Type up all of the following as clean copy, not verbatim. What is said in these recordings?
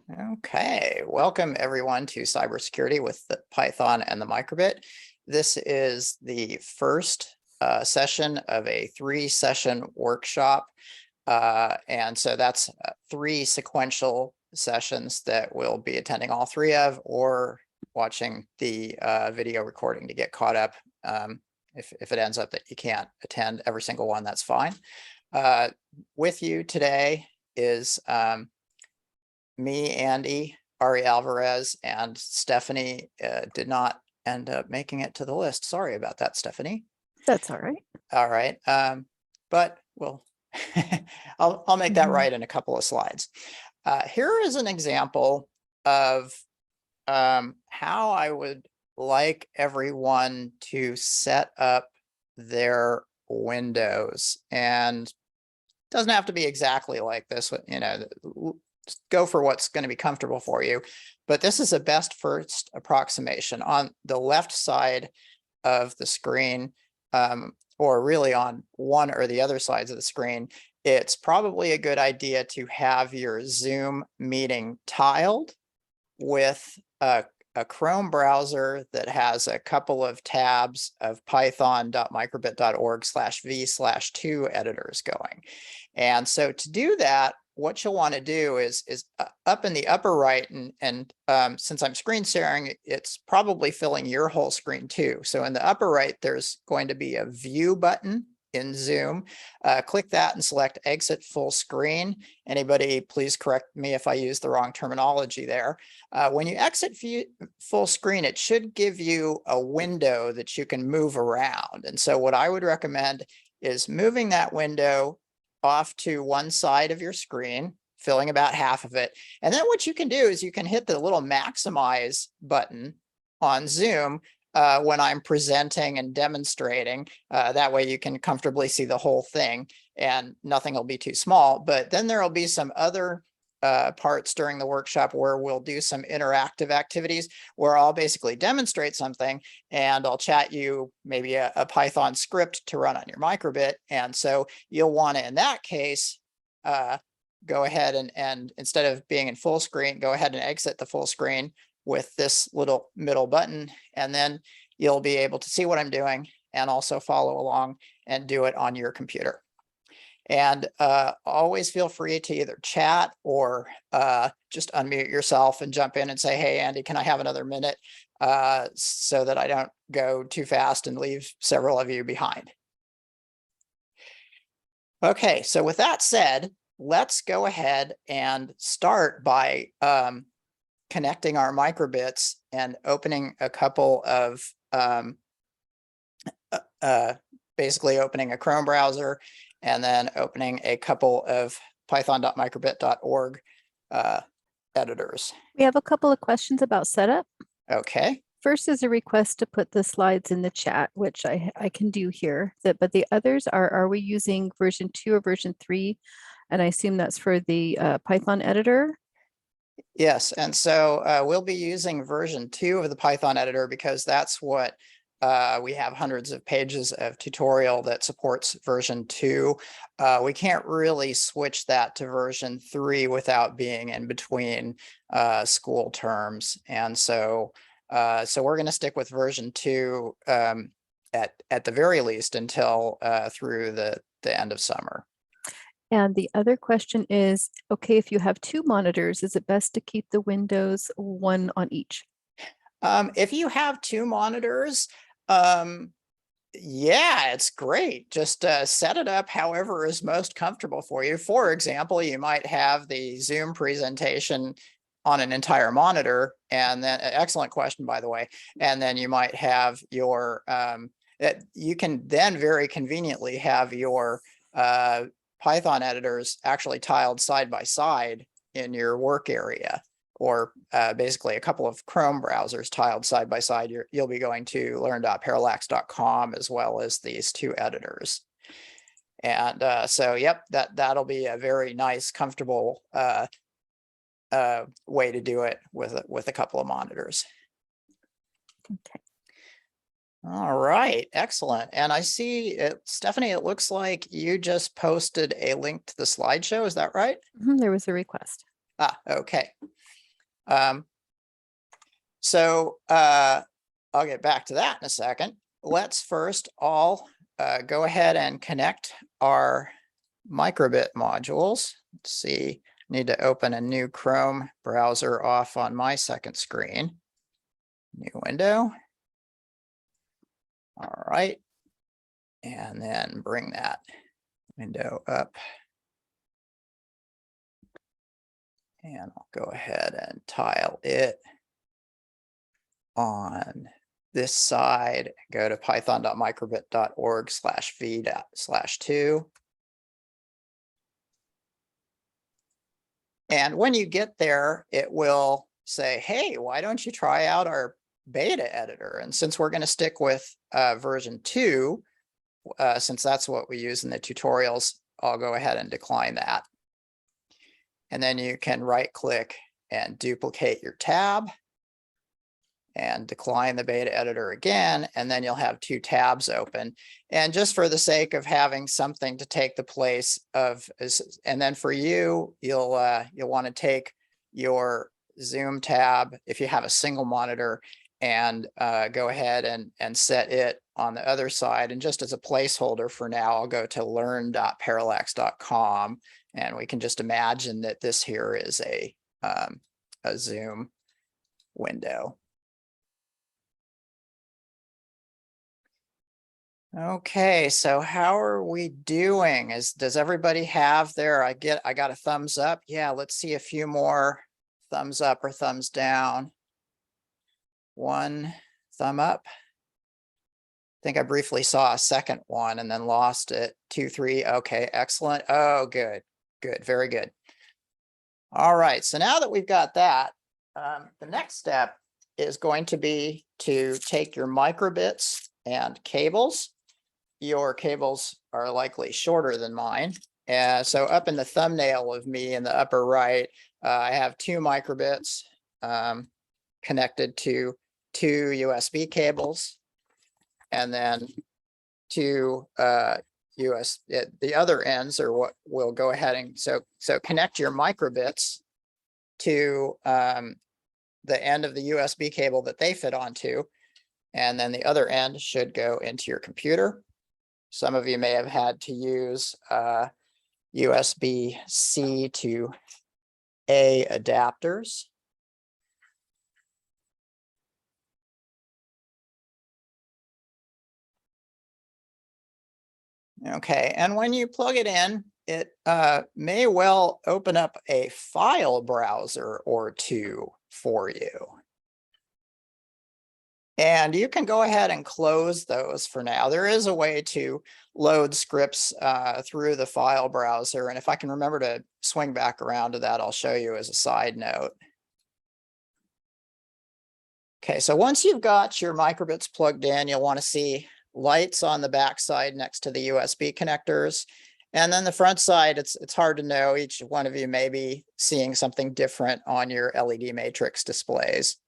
Okay, welcome everyone to Cybersecurity with the Python and the Microbit. This is the first session of a 3-session workshop. And so that's 3 sequential sessions that we'll be attending all 3 of, or watching the video recording to get caught up. If it ends up that you can't attend every single one, that's fine. With you today is me, Andy, Ari Alvarez, and Stephanie did not end up making it to the list. Sorry about that, Stephanie. That's all right. All right. But we'll I'll make that right in a couple of slides. Here is an example of how I would like everyone to set up their windows. And it doesn't have to be exactly like this, go for what's going to be comfortable for you. But this is a best first approximation. On the left side of the screen, or really on one or the other sides of the screen, it's probably a good idea to have your Zoom meeting tiled with a Chrome browser that has a couple of tabs of python.microbit.org/v/2 editors going. And so to do that, what you'll want to do is up in the upper right, and since I'm screen sharing, it's probably filling your whole screen too. So in the upper right, there's going to be a view button in Zoom. Click that and select exit full screen. Anybody, please correct me if I use the wrong terminology there. When you exit full screen, it should give you a window that you can move around. And so what I would recommend is moving that window off to one side of your screen, filling about half of it. And then what you can do is you can hit the little maximize button on Zoom when I'm presenting and demonstrating. That way you can comfortably see the whole thing and nothing will be too small. But then there will be some other parts during the workshop where we'll do some interactive activities where I'll basically demonstrate something and I'll chat you maybe a Python script to run on your microbit. And so you'll want to, in that case, go ahead and instead of being in full screen, go ahead and exit the full screen with this little middle button, and then you'll be able to see what I'm doing and also follow along and do it on your computer. And always feel free to either chat or just unmute yourself and jump in and say, hey, Andy, can I have another minute, so that I don't go too fast and leave several of you behind. Okay, so with that said, let's go ahead and start by connecting our microbits and opening a couple of, basically opening a Chrome browser and then opening a couple of python.microbit.org editors. We have a couple of questions about setup. Okay. First is a request to put the slides in the chat, which I can do here. But the others are we using version 2 or version 3? And I assume that's for the Python editor. Yes, and so we'll be using version 2 of the Python editor because that's what we have hundreds of pages of tutorial that supports version 2. We can't really switch that to version 3 without being in between school terms. And so we're going to stick with version 2 at the very least until through the end of summer. And the other question is, okay, if you have 2 monitors, is it best to keep the windows one on each? If you have 2 monitors, yeah, it's great. Just set it up however is most comfortable for you. For example, you might have the Zoom presentation on an entire monitor, and then excellent question, by the way. And then you might have your you can then very conveniently have your Python editors actually tiled side by side in your work area, or basically a couple of Chrome browsers tiled side by side. You'll be going to learn.parallax.com as well as these 2 editors. And so, yep, that'll be a very nice, comfortable way to do it with a couple of monitors. Okay. All right, excellent. And I see, Stephanie, it looks like you just posted a link to the slideshow. Is that right? There was a request. Ah, okay. So I'll get back to that in a second. Let's first all go ahead and connect our microbit modules. Let's see, need to open a new Chrome browser off on my second screen. New window. All right. And then bring that window up. And I'll go ahead and tile it on this side. Go to python.microbit.org/v/2. And when you get there, it will say, hey, why don't you try out our beta editor? And since we're going to stick with version 2, since that's what we use in the tutorials, I'll go ahead and decline that. And then you can right click and duplicate your tab and decline the beta editor again, and then you'll have 2 tabs open. And just for the sake of having something to take the place of, and then for you, you'll want to take your Zoom tab if you have a single monitor and go ahead and set it on the other side. And just as a placeholder for now, I'll go to learn.parallax.com, and we can just imagine that this here is a Zoom window. Okay, so how are we doing? Does everybody have their, I got a thumbs up? Yeah, let's see a few more thumbs up or thumbs down. 1 thumb up. I think I briefly saw a second one and then lost it. 2, 3. Okay, excellent. Oh, good, good, very good. All right, so now that we've got that, the next step is going to be to take your microbits and cables. Your cables are likely shorter than mine. So up in the thumbnail of me in the upper right, I have 2 microbits connected to 2 USB cables, and then 2 the other ends are what we'll go ahead and so connect your microbits to the end of the USB cable that they fit onto, and then the other end should go into your computer. Some of you may have had to use USB-C to A adapters. Okay, and when you plug it in, it may well open up a file browser or 2 for you. And you can go ahead and close those for now. There is a way to load scripts through the file browser. And if I can remember to swing back around to that, I'll show you as a side note. Okay, so once you've got your microbits plugged in, you'll want to see lights on the back side next to the USB connectors. And then the front side, it's hard to know. Each one of you may be seeing something different on your LED matrix displays.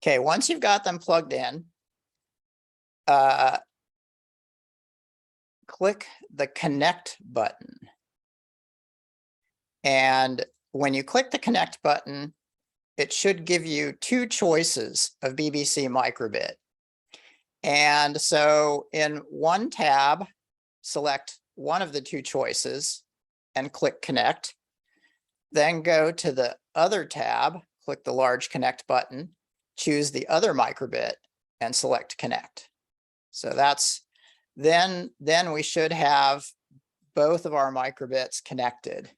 Okay, once you've got them plugged in, click the connect button. And when you click the connect button, it should give you 2 choices of BBC microbit. And so in one tab, select one of the 2 choices and click connect. Then go to the other tab, click the large connect button, choose the other microbit and select connect. So that's then we should have both of our microbits connected.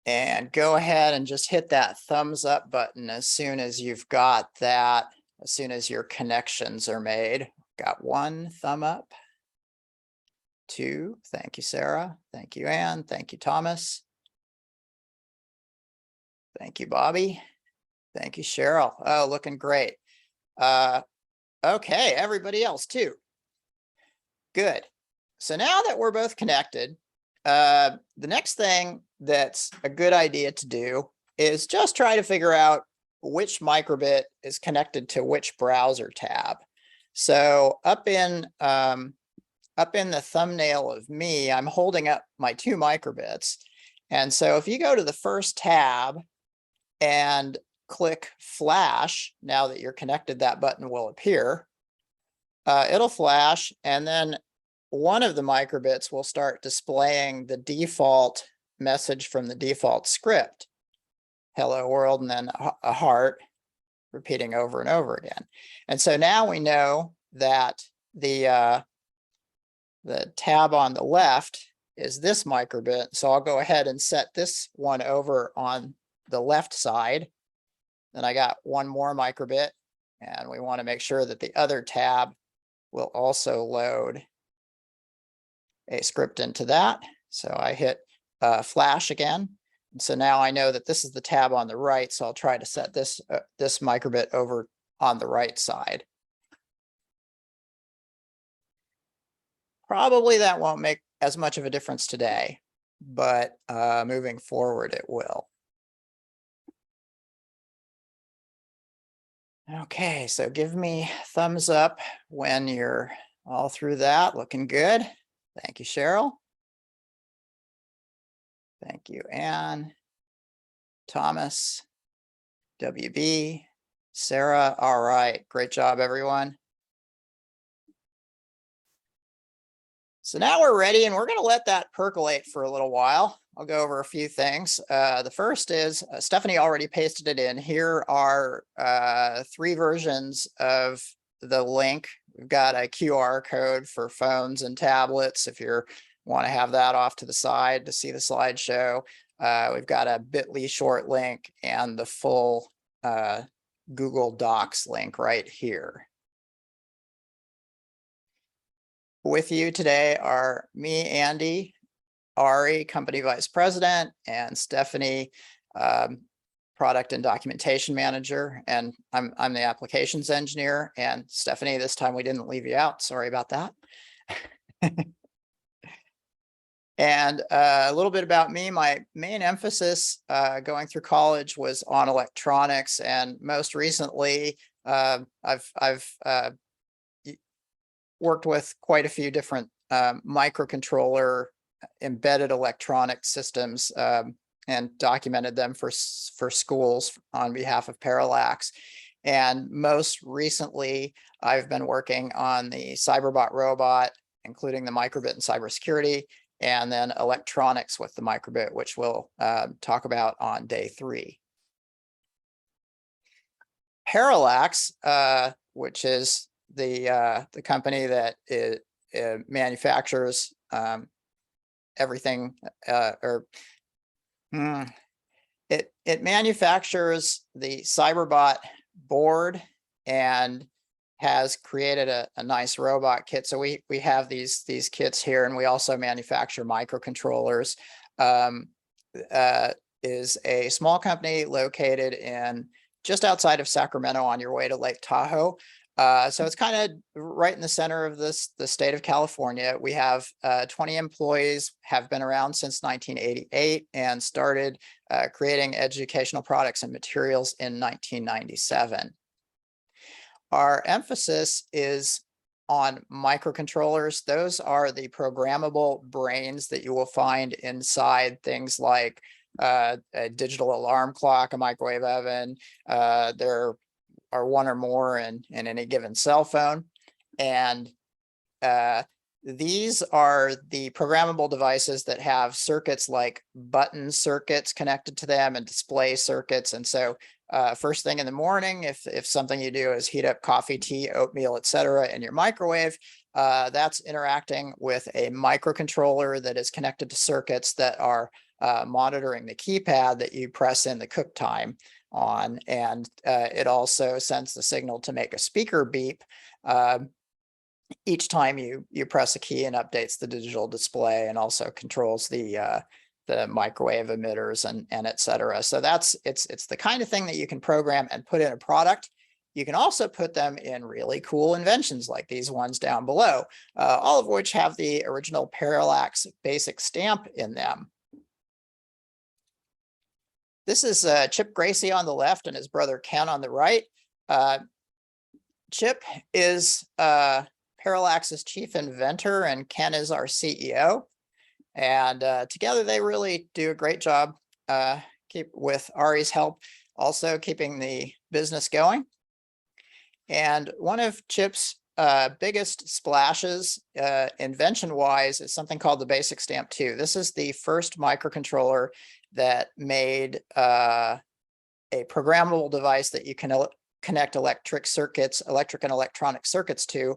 And go ahead and just hit that thumbs up button as soon as you've got that, as soon as your connections are made. Got 1 thumb up. 2, thank you, Sarah. Thank you, Ann. Thank you, Thomas. Thank you, Bobby. Thank you, Cheryl. Oh, looking great. Okay, everybody else too. Good. So now that we're both connected, the next thing that's a good idea to do is just try to figure out which microbit is connected to which browser tab. So up in the thumbnail of me, I'm holding up my 2 microbits. And so if you go to the first tab and click flash, now that you're connected, that button will appear. It'll flash, and then one of the microbits will start displaying the default message from the default script, hello world, and then a heart, repeating over and over again. And so now we know that the tab on the left is this microbit. So I'll go ahead and set this one over on the left side. Then I got one more microbit, and we want to make sure that the other tab will also load a script into that. So I hit flash again. And so now I know that this is the tab on the right. So I'll try to set this microbit over on the right side. Probably that won't make as much of a difference today, but moving forward, it will. Okay, so give me thumbs up when you're all through that. Looking good. Thank you, Cheryl. Thank you, Anne, Thomas, WB, Sarah. All right, great job, everyone. So now we're ready, and we're going to let that percolate for a little while. I'll go over a few things. The first is Stephanie already pasted it in. Here are 3 versions of the link. We've got a QR code for phones and tablets if you want to have that off to the side to see the slideshow. We've got a bit.ly short link and the full Google Docs link right here. With you today are me, Andy, Ari, Company Vice President, and Stephanie, Product and Documentation Manager, and I'm the Applications Engineer. And Stephanie, this time we didn't leave you out. Sorry about that. And a little bit about me. My main emphasis going through college was on electronics, and most recently, I've worked with quite a few different microcontroller embedded electronic systems and documented them for schools on behalf of Parallax. And most recently, I've been working on the Cyberbot robot, including the microbit and cybersecurity, and then electronics with the microbit, which we'll talk about on day 3. Parallax, which is the company that manufactures everything, it manufactures the Cyberbot board and has created a nice robot kit. So we have these kits here, and we also manufacture microcontrollers. Is a small company located in just outside of Sacramento on your way to Lake Tahoe. So it's kind of right in the center of the state of California. We have 20 employees, have been around since 1988, and started creating educational products and materials in 1997. Our emphasis is on microcontrollers. Those are the programmable brains that you will find inside things like a digital alarm clock, a microwave oven. There are one or more in any given cell phone. And these are the programmable devices that have circuits like button circuits connected to them and display circuits. And so first thing in the morning, if something you do is heat up coffee, tea, oatmeal, etc. in your microwave, that's interacting with a microcontroller that is connected to circuits that are monitoring the keypad that you press in the cook time on. And it also sends the signal to make a speaker beep each time you press a key, and updates the digital display, and also controls the microwave emitters and et cetera. So it's the kind of thing that you can program and put in a product. You can also put them in really cool inventions like these ones down below, all of which have the original Parallax basic stamp in them. This is Chip Gracie on the left and his brother Ken on the right. Chip is Parallax's chief inventor and Ken is our CEO. And together they really do a great job with Ari's help, also keeping the business going. And one of Chip's biggest splashes invention-wise is something called the Basic Stamp 2. This is the first microcontroller that made a programmable device that you can connect electric and electronic circuits to,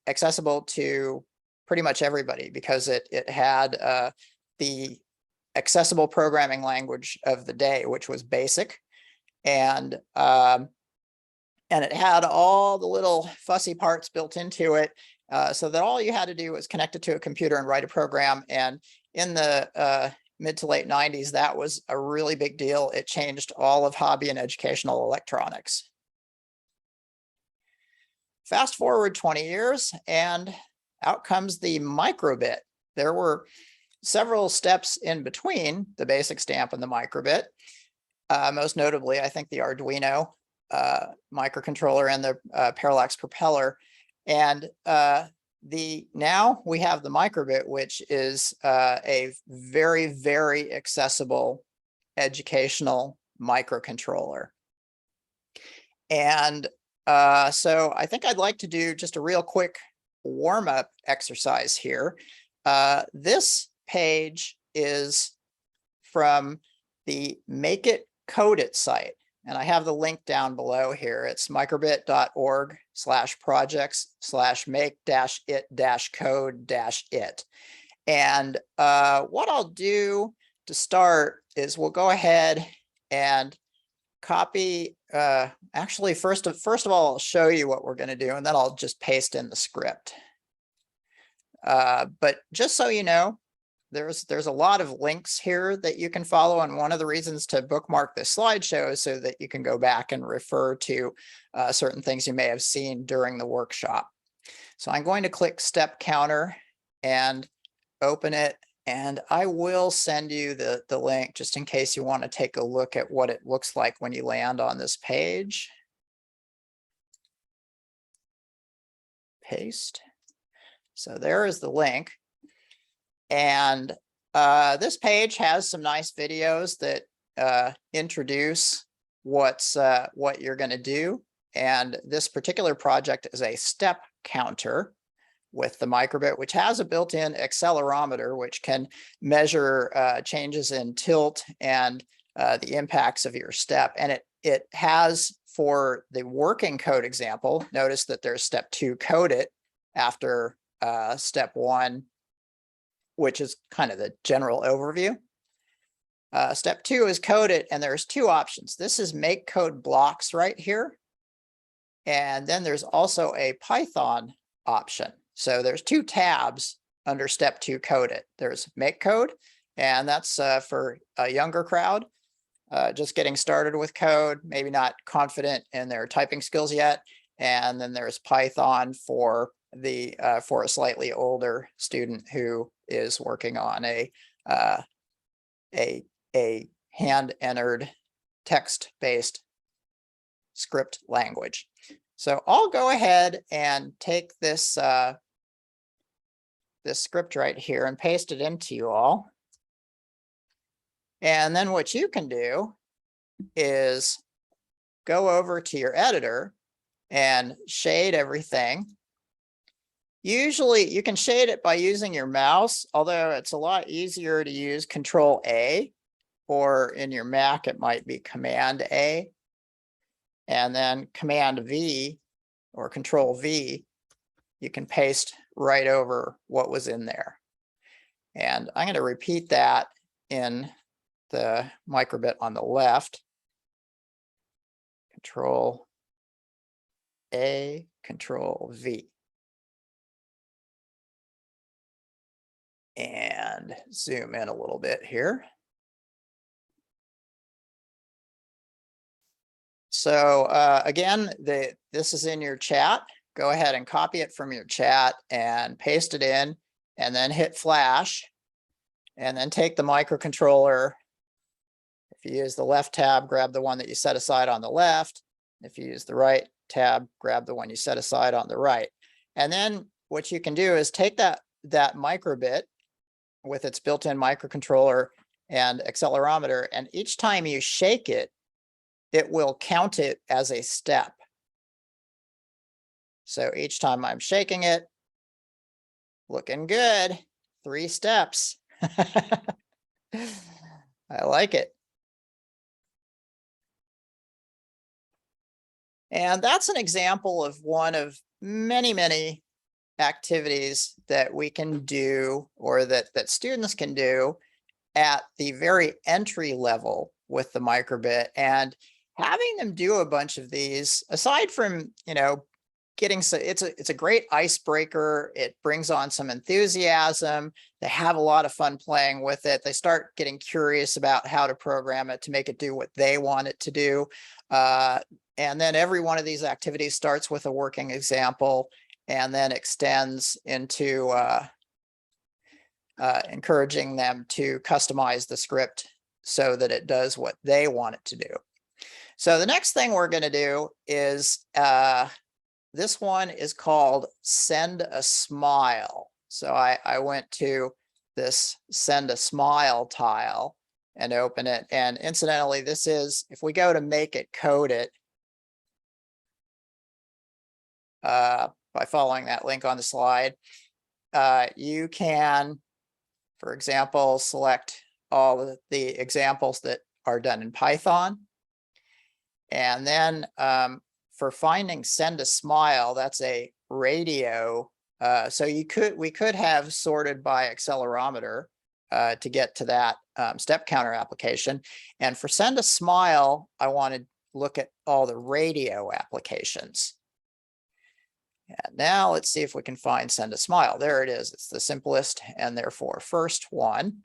accessible to pretty much everybody, because it had the accessible programming language of the day, which was BASIC. And it had all the little fussy parts built into it, so that all you had to do was connect it to a computer and write a program. And in the mid to late 90s, that was a really big deal. It changed all of hobby and educational electronics. Fast forward 20 years and out comes the microbit. There were several steps in between the basic stamp and the microbit. Most notably, I think the Arduino microcontroller and the Parallax propeller. And now we have the microbit, which is a very, very accessible educational microcontroller. And so I think I'd like to do just a real quick warm-up exercise here. This page is from the Make It Code It site. And I have the link down below here. It's microbit.org/projects/make-it-code-it. And what I'll do to start is we'll go ahead and copy. Actually, first of all, I'll show you what we're going to do, and then I'll just paste in the script. But just so you know, there's a lot of links here that you can follow, and one of the reasons to bookmark this slideshow is so that you can go back and refer to certain things you may have seen during the workshop. So I'm going to click Step Counter and open it, and I will send you the link just in case you want to take a look at what it looks like when you land on this page. Paste. So there is the link. And this page has some nice videos that introduce what you're going to do. And this particular project is a step counter with the microbit, which has a built-in accelerometer, which can measure changes in tilt and the impacts of your step. And it has, for the working code example, notice that there's step 2, code it, after step 1, which is kind of the general overview. Step 2 is code it, and there's 2 options. This is make code blocks right here. And then there's also a Python option. So there's 2 tabs under step 2, code it. There's make code, and that's for a younger crowd, just getting started with code, maybe not confident in their typing skills yet. And then there's Python for a slightly older student who is working on a hand-entered text-based script language. So I'll go ahead and take this this script right here and paste it into you all. And then what you can do is go over to your editor and shade everything. Usually you can shade it by using your mouse, although it's a lot easier to use Control-A, or in your Mac, it might be Command-A, and then Command-V or Control-V, you can paste right over what was in there. And I'm going to repeat that in the microbit on the left. Control-A, Control-V. And zoom in a little bit here. So again, this is in your chat. Go ahead and copy it from your chat and paste it in, and then hit flash, and then take the microcontroller. If you use the left tab, grab the one that you set aside on the left. If you use the right tab, grab the one you set aside on the right. And then what you can do is take that microbit with its built-in microcontroller and accelerometer, and each time you shake it, it will count it as a step. So each time I'm shaking it, looking good, 3 steps. I like it. And that's an example of one of many, many activities that we can do, or that students can do at the very entry level with the microbit. And having them do a bunch of these, aside from, getting, so it's a great icebreaker. It brings on some enthusiasm. They have a lot of fun playing with it. They start getting curious about how to program it to make it do what they want it to do. And then every one of these activities starts with a working example and then extends into encouraging them to customize the script so that it does what they want it to do. So the next thing we're going to do is this one is called Send a Smile. So I went to this Send a Smile tile and open it. And incidentally, this is, if we go to make it code it, by following that link on the slide, you can, for example, select all of the examples that are done in Python. And then for finding Send a Smile, that's a radio. So we could have sorted by accelerometer to get to that step counter application. And for Send a Smile, I want to look at all the radio applications. And now let's see if we can find Send a Smile. There it is. It's the simplest and therefore first one.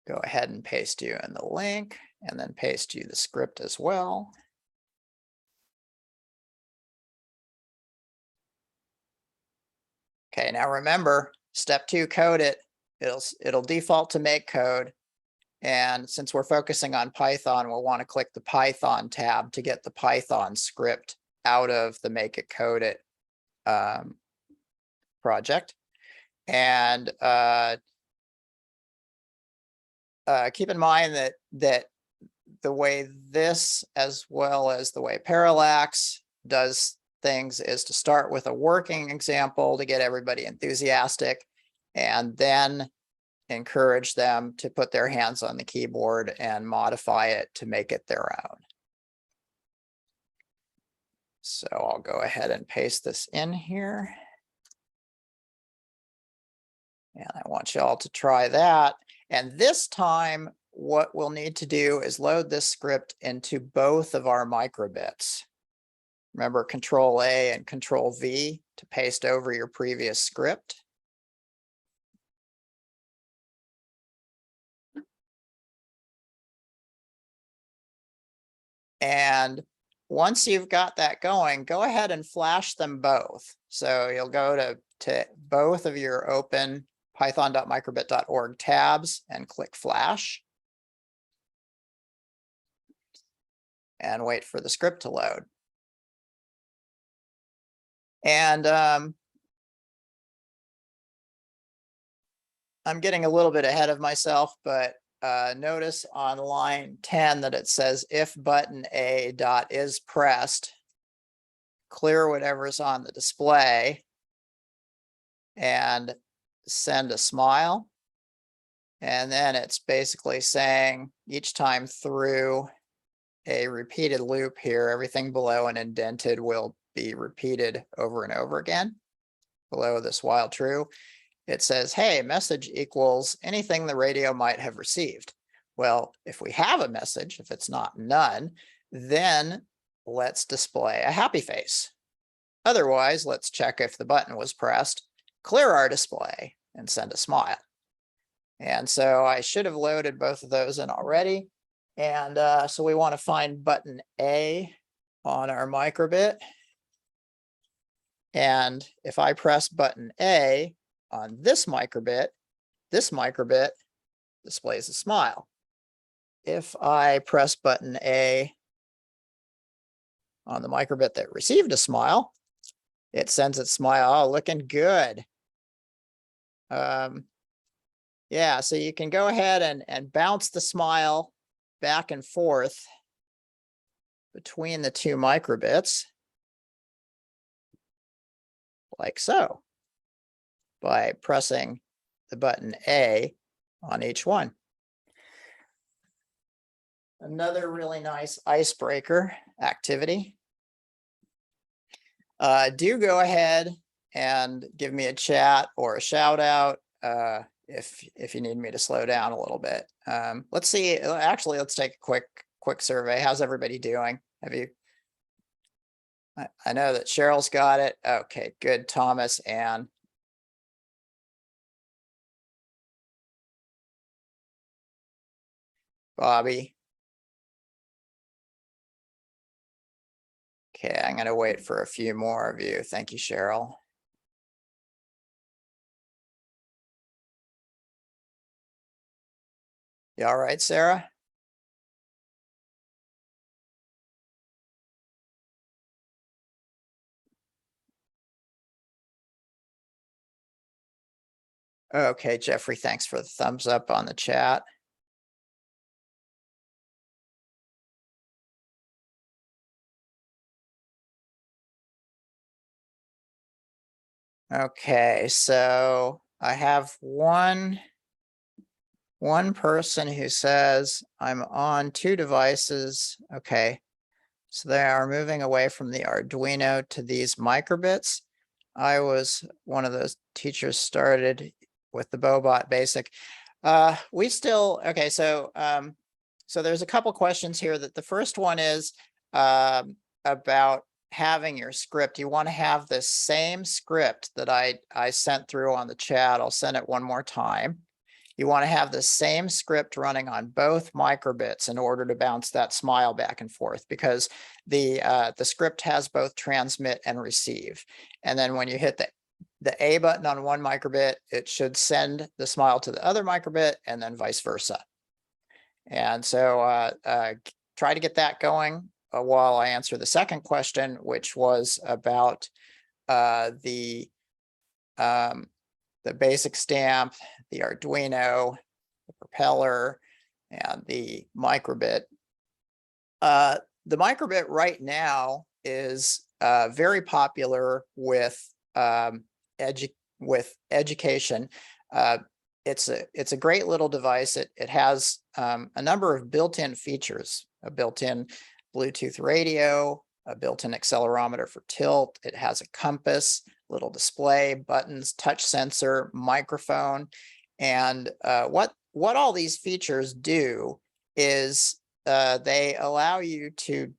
Go ahead and paste you in the link and then paste you the script as well. Okay, now remember, step 2, code it. It'll default to make code. And since we're focusing on Python, we'll want to click the Python tab to get the Python script out of the make it code it project. And keep in mind that the way this, as well as the way Parallax does things, is to start with a working example to get everybody enthusiastic, and then encourage them to put their hands on the keyboard and modify it to make it their own. So I'll go ahead and paste this in here. And I want you all to try that. And this time, what we'll need to do is load this script into both of our microbits. Remember, Control A and Control V to paste over your previous script. And once you've got that going, go ahead and flash them both. So you'll go to both of your open python.microbit.org tabs and click Flash. And wait for the script to load. And I'm getting a little bit ahead of myself, but notice on line 10 that it says if button A dot is pressed, clear whatever's on the display and send a smile. And then it's basically saying each time through a repeated loop here, everything below and indented will be repeated over and over again. Below this while true, it says, hey, message equals anything the radio might have received. Well, if we have a message, if it's not none, then let's display a happy face. Otherwise, let's check if the button was pressed, clear our display, and send a smile. And so I should have loaded both of those in already. And so we want to find button A on our microbit. And if I press button A on this microbit displays a smile. if I press button A on the microbit that received a smile, it sends its smile. Oh, looking good. Yeah, so you can go ahead and bounce the smile back and forth between the two microbits, like so, by pressing the button A on each one. Another really nice icebreaker activity. Do go ahead and give me a chat or a shout out if you need me to slow down a little bit. Let's see. Actually, let's take a quick survey. How's everybody doing? Have you? I know that Cheryl's got it. Okay, good. Thomas and Bobby. Okay, I'm going to wait for a few more of you. Thank you, Cheryl. You all right, Sarah? Okay, Jeffrey, thanks for the thumbs up on the chat. Okay, so I have one person who says I'm on two devices. Okay, so they are moving away from the Arduino to these microbits. I was one of those teachers started with the Bobot basic. We still, okay, so so there's a couple questions here. That the first one is about having your script. You want to have the same script that I sent through on the chat. I'll send it one more time. You want to have the same script running on both microbits in order to bounce that smile back and forth, because the script has both transmit and receive. And then when you hit the A button on one microbit, it should send the smile to the other microbit, and then vice versa. And so try to get that going while I answer the second question, which was about the basic stamp, the Arduino, the propeller, and the microbit. The microbit right now is very popular with education. It's a great little device. It has a number of built-in features: a built-in Bluetooth radio, a built-in accelerometer for tilt. It has a compass, little display, buttons, touch sensor, microphone. And what all these features do is they allow you to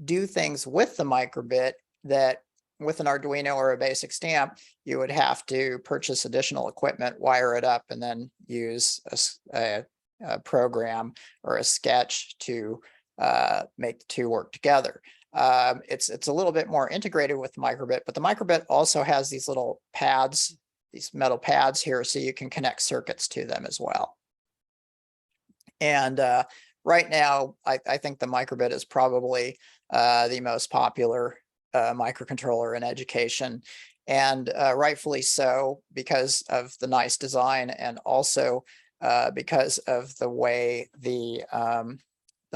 do things with the microbit that with an Arduino or a basic stamp, you would have to purchase additional equipment, wire it up, and then use a program or a sketch to make the two work together. It's a little bit more integrated with the microbit, but the microbit also has these little pads, these metal pads here, so you can connect circuits to them as well. And right now, I think the microbit is probably the most popular microcontroller in education, and rightfully so, because of the nice design, and also because of the way the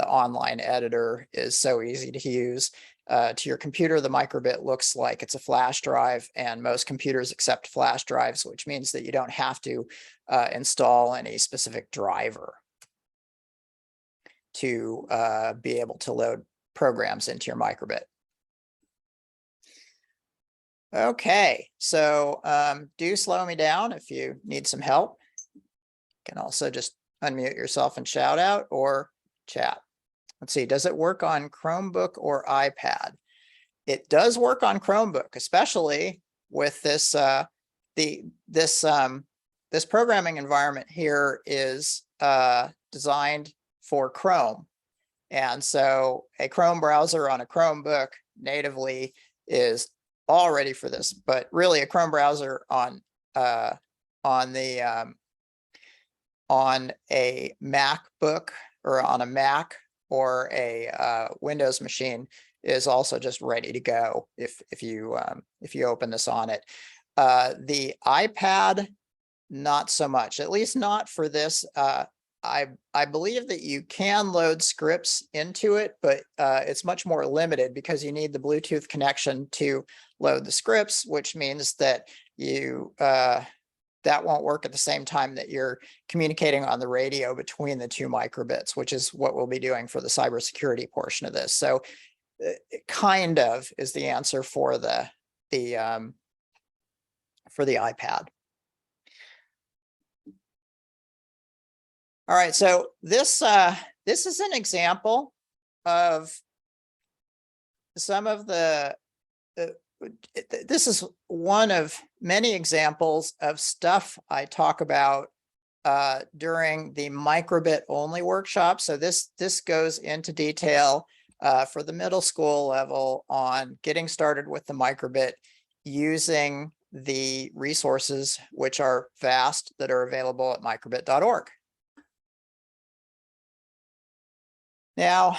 online editor is so easy to use. To your computer, the microbit looks like it's a flash drive, and most computers accept flash drives, which means that you don't have to install any specific driver to be able to load programs into your microbit. Okay, so do slow me down if you need some help. You can also just unmute yourself and shout out or chat. Let's see, does it work on Chromebook or iPad? It does work on Chromebook, especially with this this programming environment here is designed for Chrome. And so a Chrome browser on a Chromebook natively is all ready for this, but really a Chrome browser on a MacBook or on a Mac or a Windows machine is also just ready to go if you open this on it. The iPad, not so much, at least not for this. I believe that you can load scripts into it, but it's much more limited because you need the Bluetooth connection to load the scripts, which means that you that won't work at the same time that you're communicating on the radio between the two microbits, which is what we'll be doing for the cybersecurity portion of this. So it kind of is the answer for the iPad. All right, so this is an example of some of the this is one of many examples of stuff I talk about during the microbit only workshop. So this goes into detail for the middle school level on getting started with the microbit using the resources, which are vast, that are available at microbit.org. Now,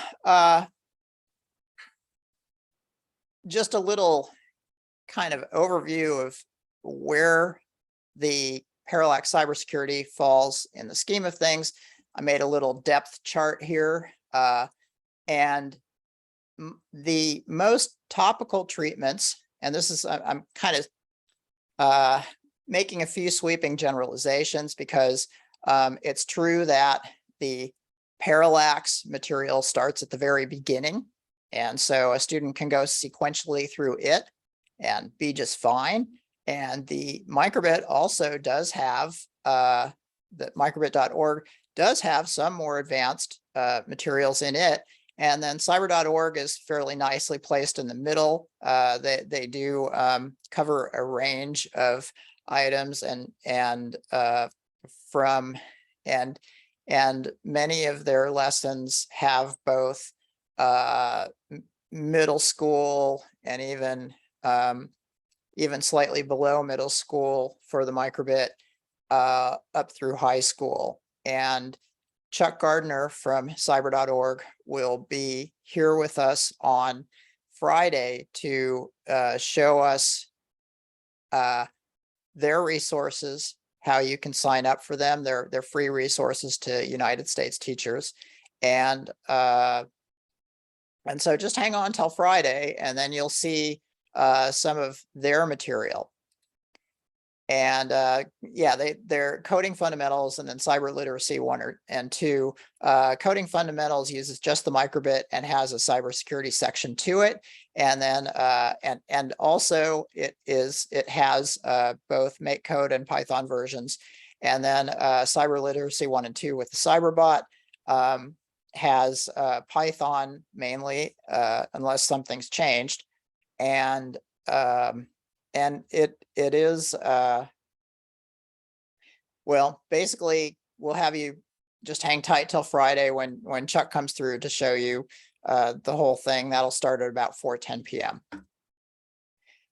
just a little kind of overview of where the Parallax Cybersecurity falls in the scheme of things. I made a little depth chart here, and the most topical treatments, and this is, I'm kind of making a few sweeping generalizations because it's true that the Parallax material starts at the very beginning. And so a student can go sequentially through it and be just fine. And the microbit also does have, the microbit.org does have some more advanced materials in it. And then cyber.org is fairly nicely placed in the middle. They do cover a range of items and many of their lessons have both middle school and even slightly below middle school for the microbit up through high school. And Chuck Gardner from cyber.org will be here with us on Friday to show us their resources, how you can sign up for them. They're free resources to United States teachers. And so just hang on till Friday, and then you'll see some of their material. And yeah, they're coding fundamentals and then cyber literacy 1 and 2. Coding fundamentals uses just the microbit and has a cybersecurity section to it. And then and also it has both make code and Python versions. And then cyber literacy 1 and 2 with the cyberbot has Python mainly, unless something's changed. And it is, well, basically we'll have you just hang tight till Friday when Chuck comes through to show you the whole thing. That'll start at about 4:10 p.m.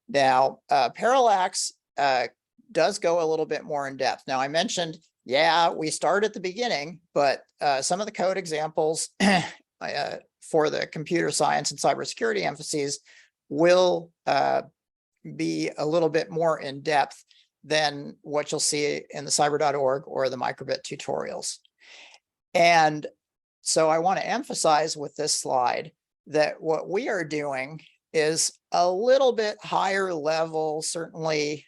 Now, Parallax does go a little bit more in depth. Now, I mentioned, yeah, we start at the beginning, but some of the code examples for the computer science and cybersecurity emphases will be a little bit more in depth than what you'll see in the cyber.org or the microbit tutorials. And so I want to emphasize with this slide that what we are doing is a little bit higher level, certainly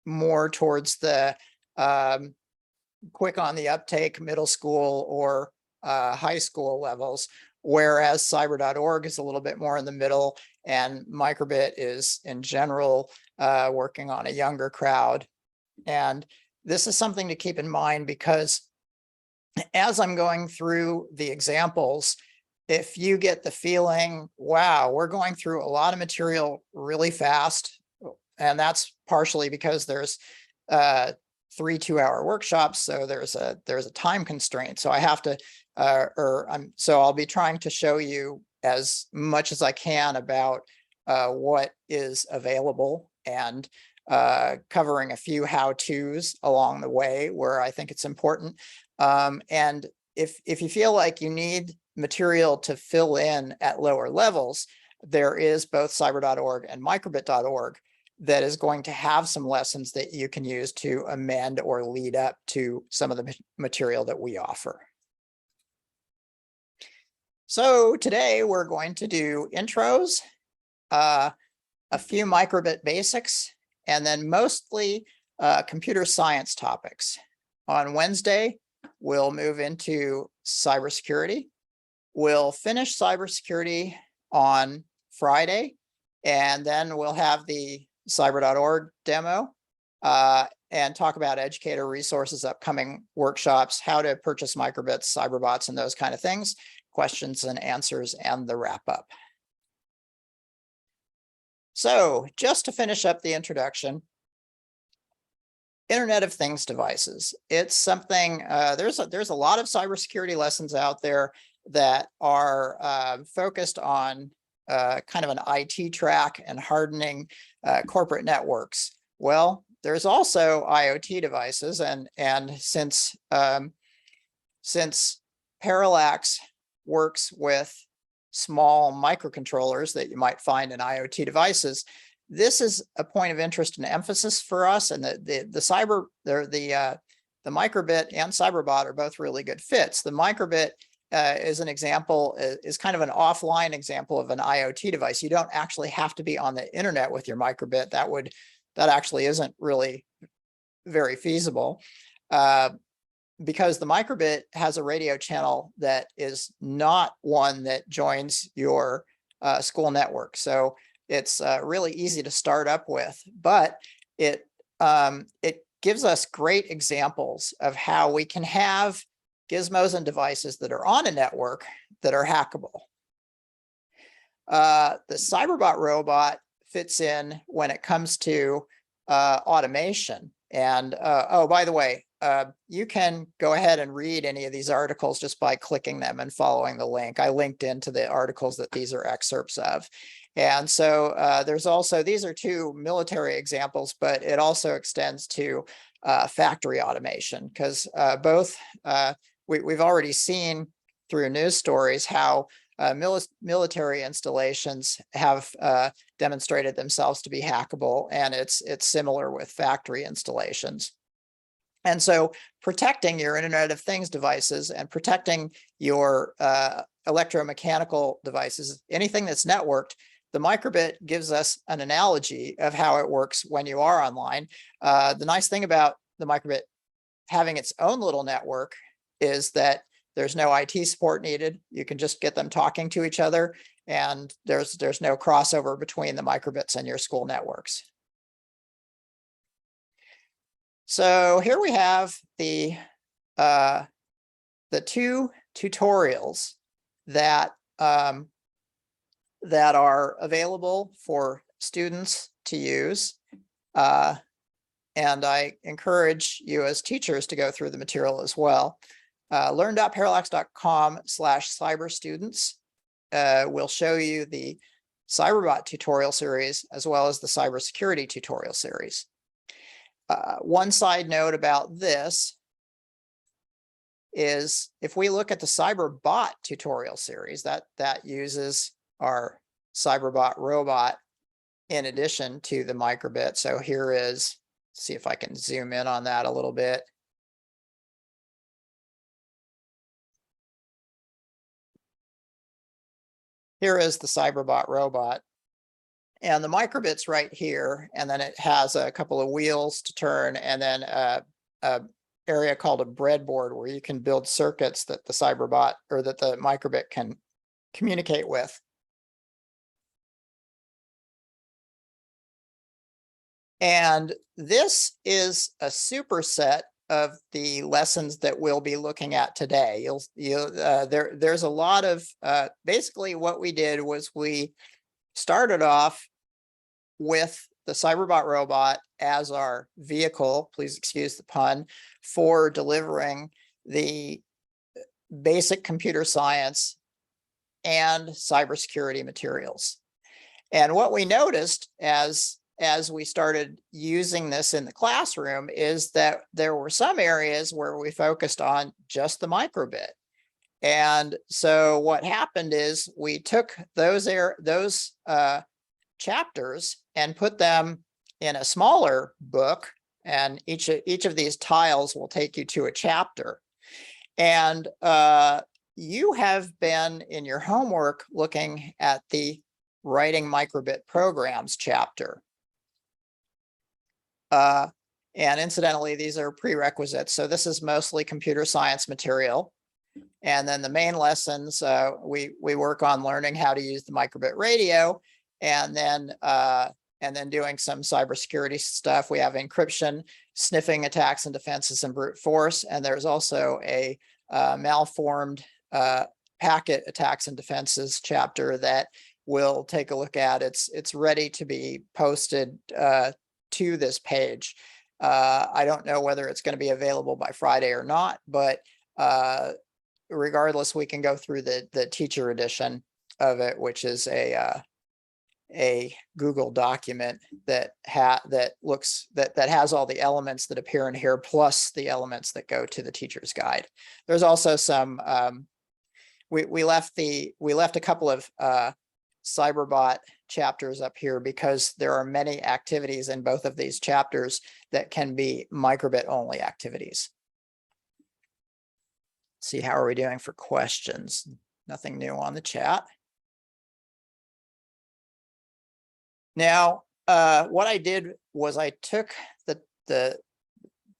more towards the quick on the uptake middle school or high school levels, whereas cyber.org is a little bit more in the middle, and microbit is in general working on a younger crowd. And this is something to keep in mind, because as I'm going through the examples, if you get the feeling, wow, we're going through a lot of material really fast, and that's partially because there's 3 2-hour workshops, so there's a time constraint. So I have to, so I'll be trying to show you as much as I can about what is available, and covering a few how-tos along the way where I think it's important. And if you feel like you need material to fill in at lower levels, there is both cyber.org and microbit.org that is going to have some lessons that you can use to amend or lead up to some of the material that we offer. So today we're going to do intros, a few microbit basics, and then mostly computer science topics. On Wednesday, we'll move into cybersecurity. We'll finish cybersecurity on Friday, and then we'll have the cyber.org demo and talk about educator resources, upcoming workshops, how to purchase microbits, cyberbots, and those kind of things, questions and answers, and the wrap up. So just to finish up the introduction, Internet of Things devices. It's something, there's a lot of cybersecurity lessons out there that are focused on kind of an IT track and hardening corporate networks. Well, there's also IoT devices, and since Parallax works with small microcontrollers that you might find in IoT devices, this is a point of interest and emphasis for us. And the microbit and cyberbot are both really good fits. The microbit is an example, is kind of an offline example of an IoT device. You don't actually have to be on the internet with your microbit. That actually isn't really very feasible because the microbit has a radio channel that is not one that joins your school network. So it's really easy to start up with, but it gives us great examples of how we can have gizmos and devices that are on a network that are hackable. The cyberbot robot fits in when it comes to automation. And oh, by the way, you can go ahead and read any of these articles just by clicking them and following the link. I linked into the articles that these are excerpts of. And so there's also, these are two military examples, but it also extends to factory automation, because both we've already seen through news stories how military installations have demonstrated themselves to be hackable, and it's similar with factory installations. And so protecting your Internet of Things devices and protecting your electromechanical devices, anything that's networked, the microbit gives us an analogy of how it works when you are online. The nice thing about the microbit having its own little network is that there's no IT support needed. You can just get them talking to each other, and there's no crossover between the microbits and your school networks. So here we have the two tutorials that that are available for students to use. And I encourage you as teachers to go through the material as well. Learn.parallax.com/cyberstudents will show you the Cyberbot tutorial series as well as the cybersecurity tutorial series. One side note about this is if we look at the Cyberbot tutorial series, that uses our Cyberbot robot in addition to the microbit. So here is, see if I can zoom in on that a little bit. Here is the Cyberbot robot, and the microbit's right here, and then it has a couple of wheels to turn, and then a area called a breadboard where you can build circuits that the Cyberbot or that the microbit can communicate with. And this is a superset of the lessons that we'll be looking at today. There's a lot of basically what we did was we started off with the Cyberbot robot as our vehicle, please excuse the pun, for delivering the basic computer science and cybersecurity materials. And what we noticed as we started using this in the classroom is that there were some areas where we focused on just the microbit. And so what happened is we took those chapters and put them in a smaller book, and each of these tiles will take you to a chapter. And you have been in your homework looking at the Writing Microbit Programs chapter. And incidentally, these are prerequisites. So this is mostly computer science material. And then the main lessons, we work on learning how to use the microbit radio, and then doing some cybersecurity stuff. We have encryption, sniffing attacks and defenses, and brute force. And there's also a malformed packet attacks and defenses chapter that we'll take a look at. It's ready to be posted to this page. I don't know whether it's going to be available by Friday or not, but regardless, we can go through the teacher edition of it, which is a Google document that has all the elements that appear in here, plus the elements that go to the teacher's guide. There's also some we left a couple of Cyberbot chapters up here because there are many activities in both of these chapters that can be microbit only activities. See, how are we doing for questions? Nothing new on the chat. Now, what I did was I took the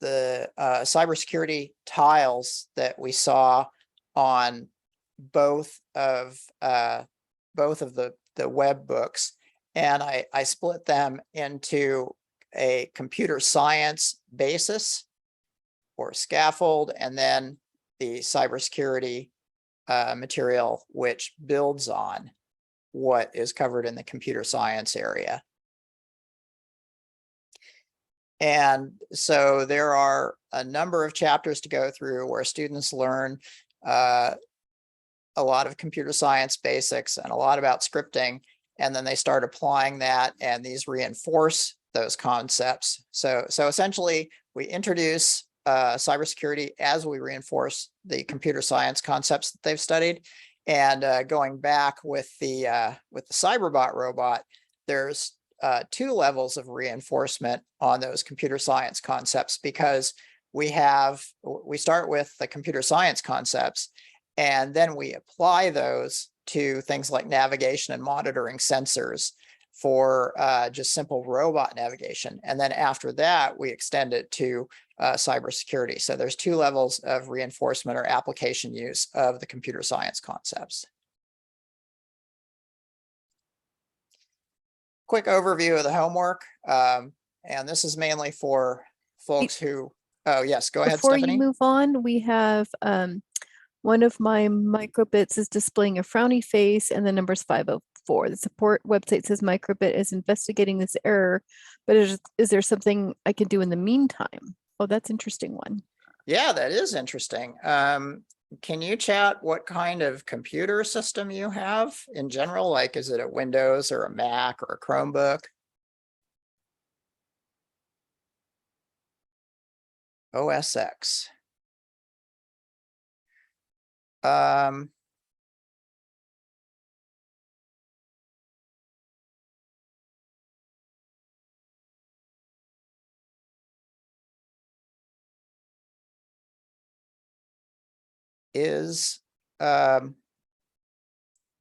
cybersecurity tiles that we saw on both of the web books, and I split them into a computer science basis or scaffold, and then the cybersecurity material, which builds on what is covered in the computer science area. And so there are a number of chapters to go through where students learn a lot of computer science basics and a lot about scripting, and then they start applying that, and these reinforce those concepts. So essentially, we introduce cybersecurity as we reinforce the computer science concepts that they've studied. And going back with the Cyberbot robot, there's 2 levels of reinforcement on those computer science concepts, because we start with the computer science concepts, and then we apply those to things like navigation and monitoring sensors for just simple robot navigation. And then after that, we extend it to cybersecurity. So there's 2 levels of reinforcement or application use of the computer science concepts. Quick overview of the homework. And this is mainly for folks who, oh yes, go ahead, Stephanie. Before you move on, we have one of my microbits is displaying a frowny face and the number's 504. The support website says microbit is investigating this error, but is there something I can do in the meantime? Oh, that's an interesting one. Yeah, that is interesting. Can you chat what kind of computer system you have in general? Like, is it a Windows or a Mac or a Chromebook? OS X.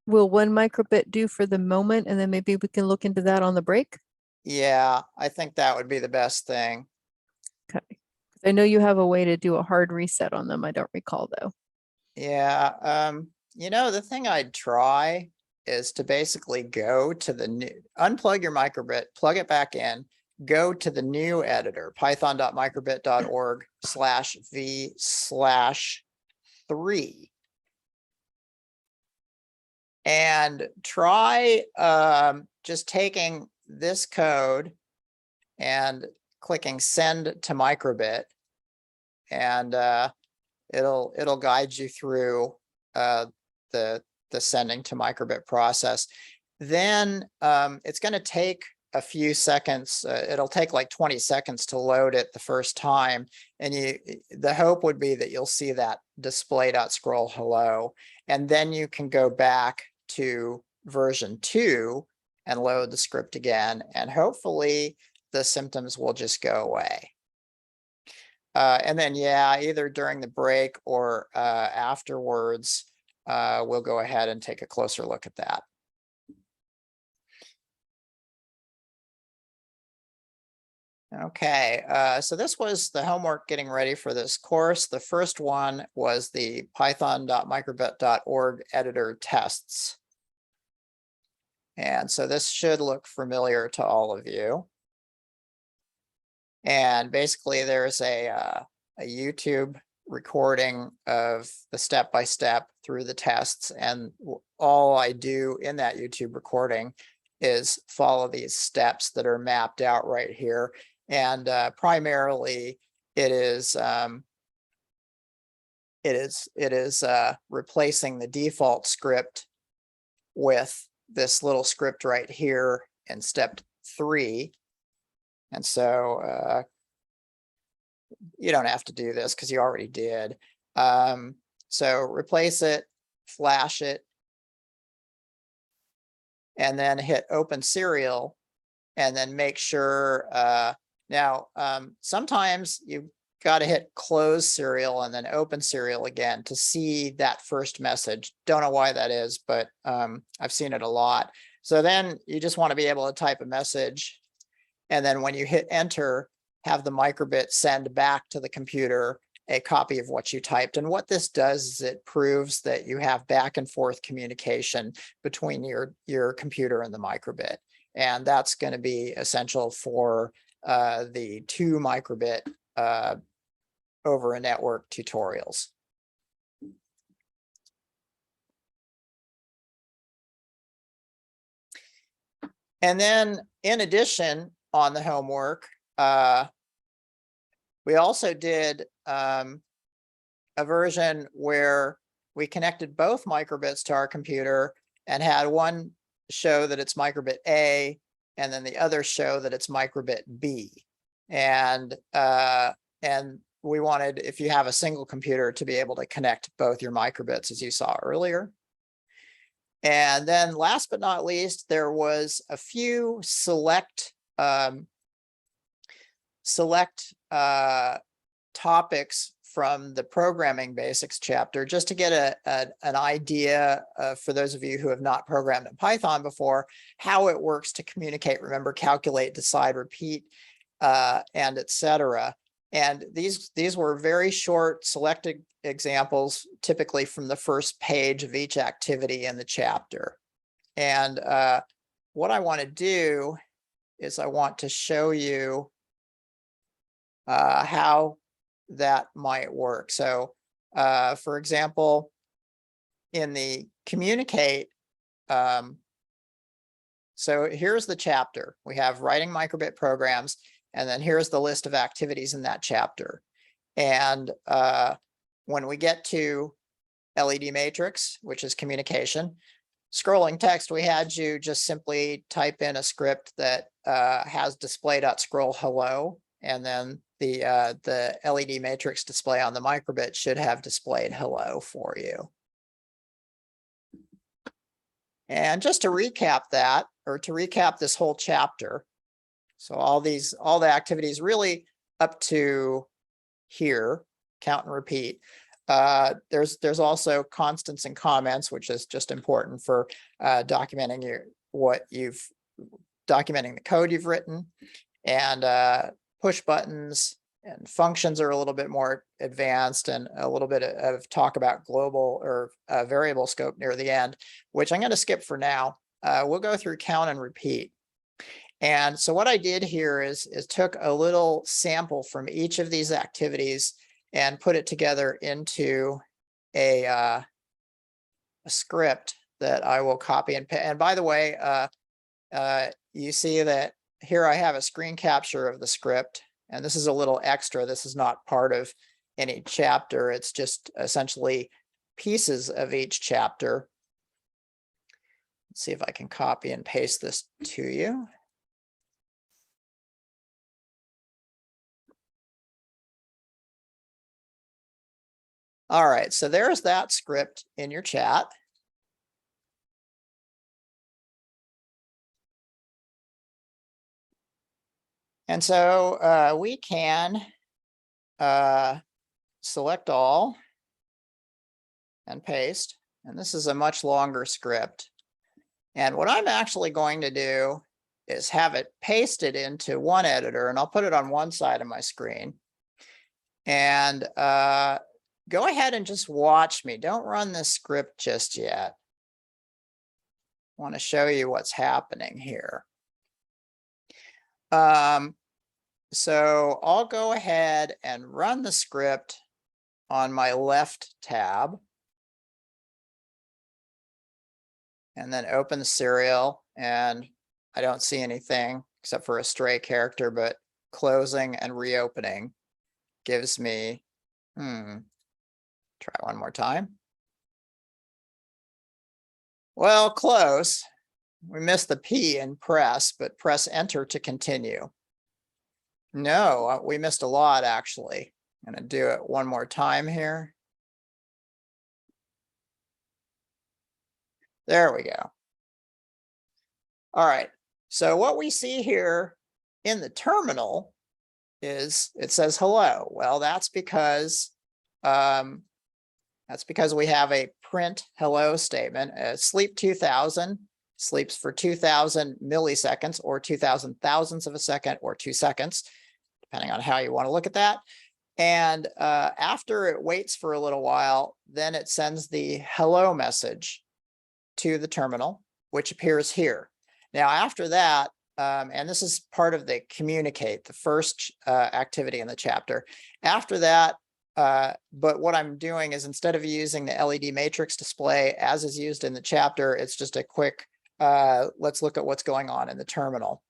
Will one microbit do for the moment, and then maybe we can look into that on the break? Yeah, I think that would be the best thing. Okay. I know you have a way to do a hard reset on them. I don't recall though. Yeah, the thing I'd try is to basically go to the new, unplug your microbit, plug it back in, go to the new editor, python.microbit.org/v/3, and try just taking this code and clicking send to microbit, and it'll guide you through the sending to microbit process. Then it's going to take a few seconds. It'll take like 20 seconds to load it the first time. And the hope would be that you'll see that display.scroll hello. And then you can go back to version 2 and load the script again. And hopefully the symptoms will just go away. And then, yeah, either during the break or afterwards, we'll go ahead and take a closer look at that. Okay, so this was the homework getting ready for this course. The first one was the python.microbit.org editor tests. And so this should look familiar to all of you. And basically there's a YouTube recording of the step-by-step through the tests. And all I do in that YouTube recording is follow these steps that are mapped out right here. And primarily it is replacing the default script with this little script right here in step 3. And so you don't have to do this because you already did. So replace it, flash it, and then hit open serial, and then make sure. Now, sometimes you've got to hit close serial and then open serial again to see that first message. Don't know why that is, but I've seen it a lot. So then you just want to be able to type a message. And then when you hit enter, have the microbit send back to the computer a copy of what you typed. And what this does is it proves that you have back and forth communication between your computer and the microbit. And that's going to be essential for the 2 microbit over a network tutorials. And then in addition, on the homework, we also did a version where we connected both microbits to our computer and had one show that it's microbit A, and then the other show that it's microbit B. And we wanted, if you have a single computer, to be able to connect both your microbits, as you saw earlier. And then last but not least, there was a few select topics from the programming basics chapter, just to get an idea for those of you who have not programmed in Python before, how it works to communicate, remember, calculate, decide, repeat, and etc. And these were very short selected examples, typically from the first page of each activity in the chapter. And what I want to do is I want to show you how that might work. So for example, in the communicate, so here's the chapter. We have writing microbit programs, and then here's the list of activities in that chapter. And when we get to LED matrix, which is communication, scrolling text, we had you just simply type in a script that has display.scroll hello, and then the LED matrix display on the microbit should have displayed hello for you. And just to recap that, or to recap this whole chapter, so all the activities really up to here, count and repeat. There's also constants and comments, which is just important for documenting documenting the code you've written, and push buttons and functions are a little bit more advanced, and a little bit of talk about global or variable scope near the end, which I'm going to skip for now. We'll go through count and repeat. And so what I did here is took a little sample from each of these activities and put it together into a script that I will copy and paste. And by the way, you see that here I have a screen capture of the script, and this is a little extra. This is not part of any chapter. It's just essentially pieces of each chapter. Let's see if I can copy and paste this to you. All right, so there's that script in your chat. And so we can select all and paste. And this is a much longer script. And what I'm actually going to do is have it pasted into one editor, and I'll put it on one side of my screen. And go ahead and just watch me. Don't run this script just yet. I want to show you what's happening here. So I'll go ahead and run the script on my left tab. And then open the serial, and I don't see anything except for a stray character, but closing and reopening gives me, try one more time. Well, close. We missed the P in press, but press enter to continue. No, we missed a lot actually. I'm gonna do it one more time here. There we go. All right, so what we see here in the terminal is it says hello. Well, that's because we have a print hello statement. Sleep 2000 sleeps for 2000 milliseconds or 2000 thousandths of a second or 2 seconds, depending on how you want to look at that. And after it waits for a little while, then it sends the hello message to the terminal, which appears here. Now, after that, and this is part of the communicate, the first activity in the chapter. After that, but what I'm doing is instead of using the LED matrix display as is used in the chapter, it's just a quick, let's look at what's going on in the terminal.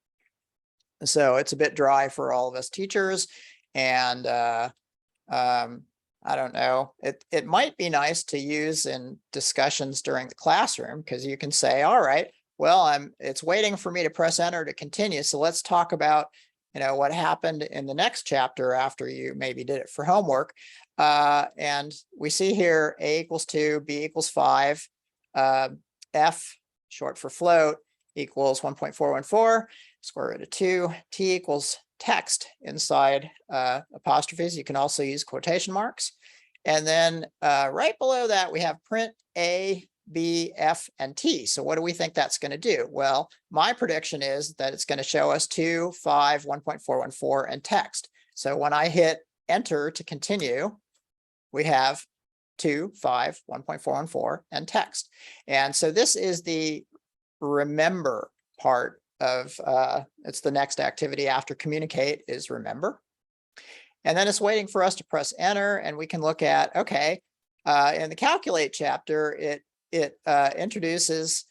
So it's a bit dry for all of us teachers. And I don't know, it might be nice to use in discussions during the classroom, because you can say, all right, well, it's waiting for me to press enter to continue. So let's talk about, what happened in the next chapter after you maybe did it for homework. And we see here A equals 2, B equals 5, F, short for float, equals 1.414, square root of 2, T equals text inside apostrophes. You can also use quotation marks. And then right below that, we have print A, B, F, and T. So what do we think that's going to do? Well, my prediction is that it's going to show us 2, 5, 1.414, and text. So when I hit enter to continue, we have 2, 5, 1.414, and text. And so this is the remember part of, it's the next activity after communicate is remember. And then it's waiting for us to press enter, and we can look at, okay, in the calculate chapter, it introduces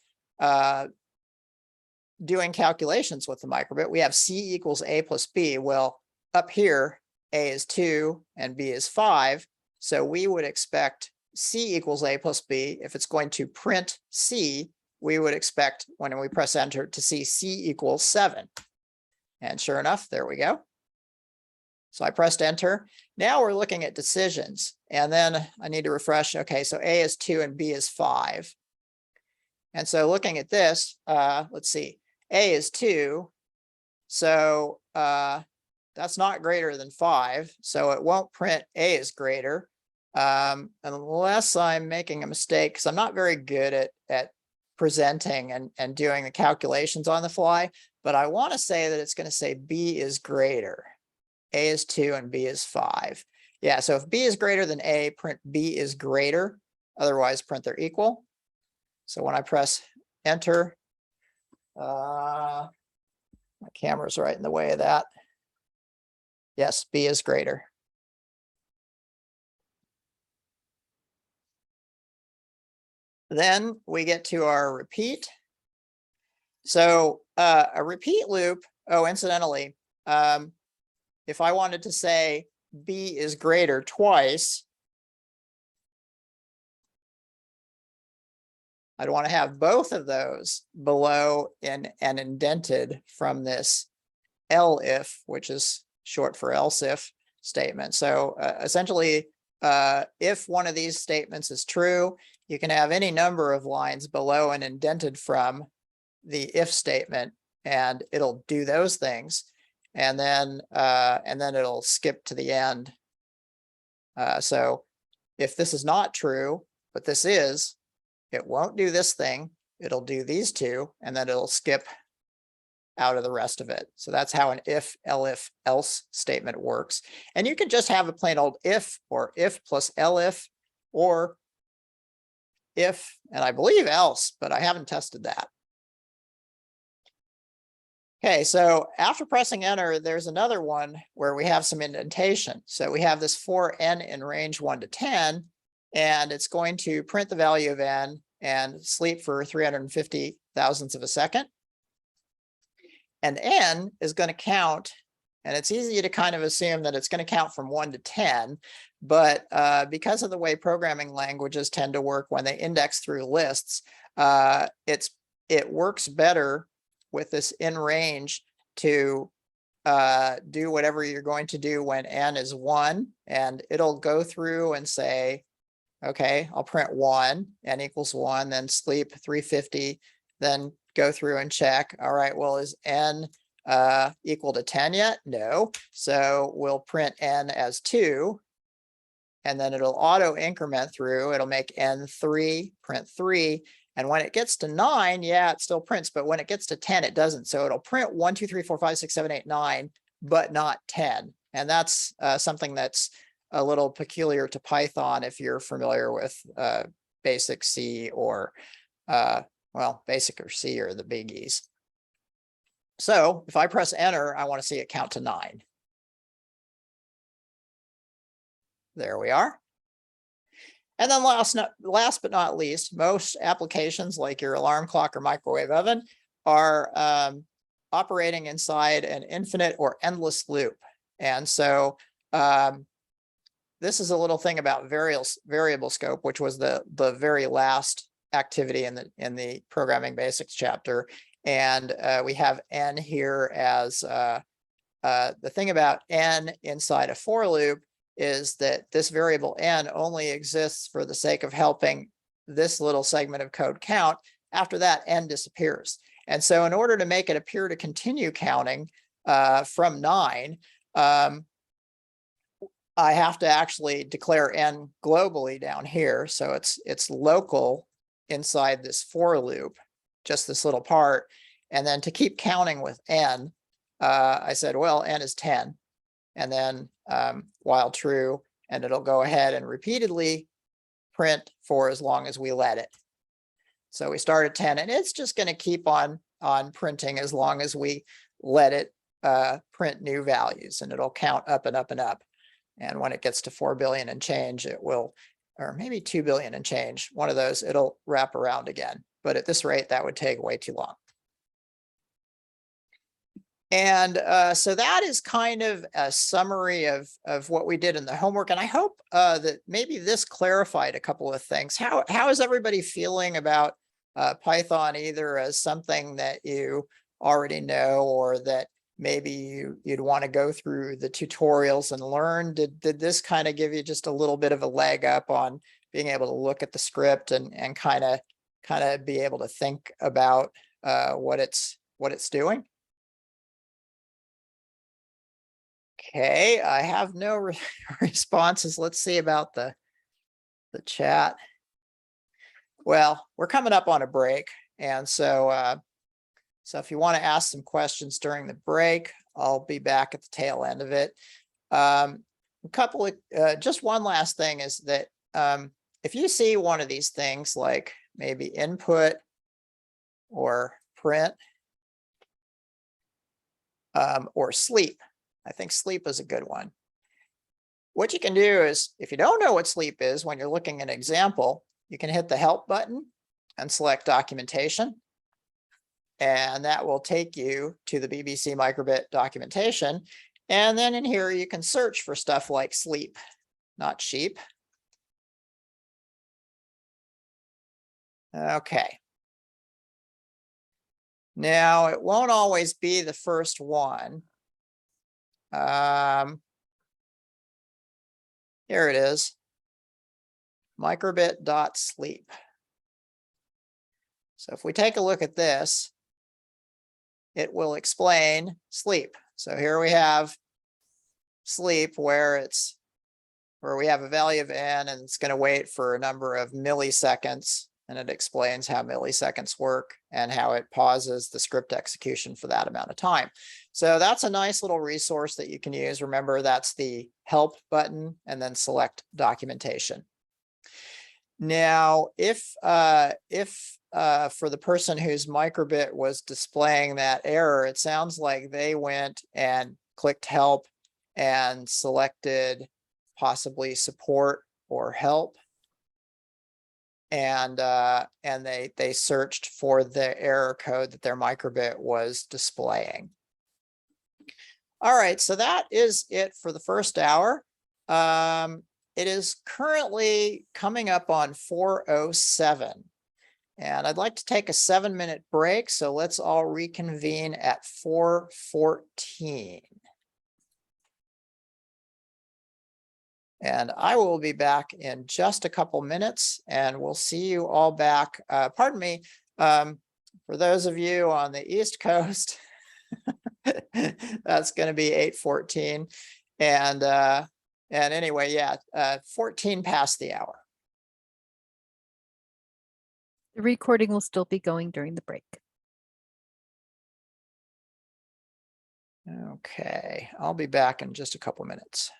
doing calculations with the microbit. We have C equals A plus B. Well, up here, A is 2 and B is 5. So we would expect C equals A plus B. If it's going to print C, we would expect when we press enter to see C equals 7. And sure enough, there we go. So I pressed enter. Now we're looking at decisions. And then I need to refresh. Okay, so A is 2 and B is 5. And so looking at this, let's see, A is 2. So that's not greater than 5. So it won't print A is greater unless I'm making a mistake, because I'm not very good at presenting and doing the calculations on the fly. But I want to say that it's going to say B is greater. A is 2 and B is 5. Yeah, so if B is greater than A, print B is greater. Otherwise, print they're equal. So when I press enter, my camera's right in the way of that. Yes, B is greater. Then we get to our repeat. So a repeat loop, oh, incidentally, if I wanted to say B is greater twice, I'd want to have both of those below and indented from this elif, which is short for else if statement. So essentially, if one of these statements is true, you can have any number of lines below and indented from the if statement, and it'll do those things. And then it'll skip to the end. So if this is not true, but this is, it won't do this thing. It'll do these two, and then it'll skip out of the rest of it. So that's how an if, elif, else statement works. And you can just have a plain old if, or if plus elif, or if, and I believe else, but I haven't tested that. Okay, so after pressing enter, there's another one where we have some indentation. So we have this for n in range 1 to 10, and it's going to print the value of n and sleep for 350 thousandths of a second. And n is going to count, and it's easy to kind of assume that it's going to count from 1 to 10, but because of the way programming languages tend to work when they index through lists, it works better with this in range to do whatever you're going to do when n is 1, and it'll go through and say, okay, I'll print 1, n equals 1, then sleep 350, then go through and check. All right, well, is n equal to 10 yet? No. So we'll print n as 2, and then it'll auto increment through. It'll make n 3, print 3. And when it gets to 9, yeah, it still prints, but when it gets to 10, it doesn't. So it'll print 1, 2, 3, 4, 5, 6, 7, 8, 9, but not 10. And that's something that's a little peculiar to Python if you're familiar with basic C or well, basic or C are the biggies. So if I press enter, I want to see it count to 9. There we are. And then last but not least, most applications like your alarm clock or microwave oven are operating inside an infinite or endless loop. And so this is a little thing about variable scope, which was the very last activity in the programming basics chapter. And we have n here as the thing about n inside a for loop is that this variable n only exists for the sake of helping this little segment of code count. After that, n disappears. And so in order to make it appear to continue counting from 9, I have to actually declare n globally down here. So it's local inside this for loop, just this little part. And then to keep counting with n, I said, well, n is 10. And then while true, and it'll go ahead and repeatedly print for as long as we let it. So we start at 10, and it's just going to keep on printing as long as we let it print new values, and it'll count up and up and up. And when it gets to 4 billion and change, it will, or maybe 2 billion and change, one of those, it'll wrap around again. But at this rate, that would take way too long. And so that is kind of a summary of what we did in the homework. And I hope that maybe this clarified a couple of things. How is everybody feeling about Python, either as something that you already know, or that maybe you'd want to go through the tutorials and learn? Did this kind of give you just a little bit of a leg up on being able to look at the script and kind of be able to think about what it's doing? Okay, I have no responses. Let's see about the chat. Well, we're coming up on a break, and so so if you want to ask some questions during the break, I'll be back at the tail end of it. Just one last thing is that if you see one of these things like maybe input or print or sleep, I think sleep is a good one. What you can do is, if you don't know what sleep is when you're looking at an example, you can hit the help button and select documentation. And that will take you to the BBC microbit documentation. And then in here, you can search for stuff like sleep, not sheep. Okay. Now, it won't always be the first one. Here it is. microbit.sleep. So if we take a look at this, it will explain sleep. So here we have sleep where we have a value of n and it's going to wait for a number of milliseconds, and it explains how milliseconds work and how it pauses the script execution for that amount of time. So that's a nice little resource that you can use. Remember, that's the help button and then select documentation. Now, if for the person whose microbit was displaying that error, it sounds like they went and clicked help and selected possibly support or help. And they searched for the error code that their microbit was displaying. All right, so that is it for the first hour. It is currently coming up on 4:07. And I'd like to take a 7-minute break. So let's all reconvene at 4:14. And I will be back in just a couple minutes, and we'll see you all back. Pardon me, for those of you on the East Coast, that's going to be 8:14. And anyway, yeah, 14 past the hour. The recording will still be going during the break. Okay, I'll be back in just a couple minutes.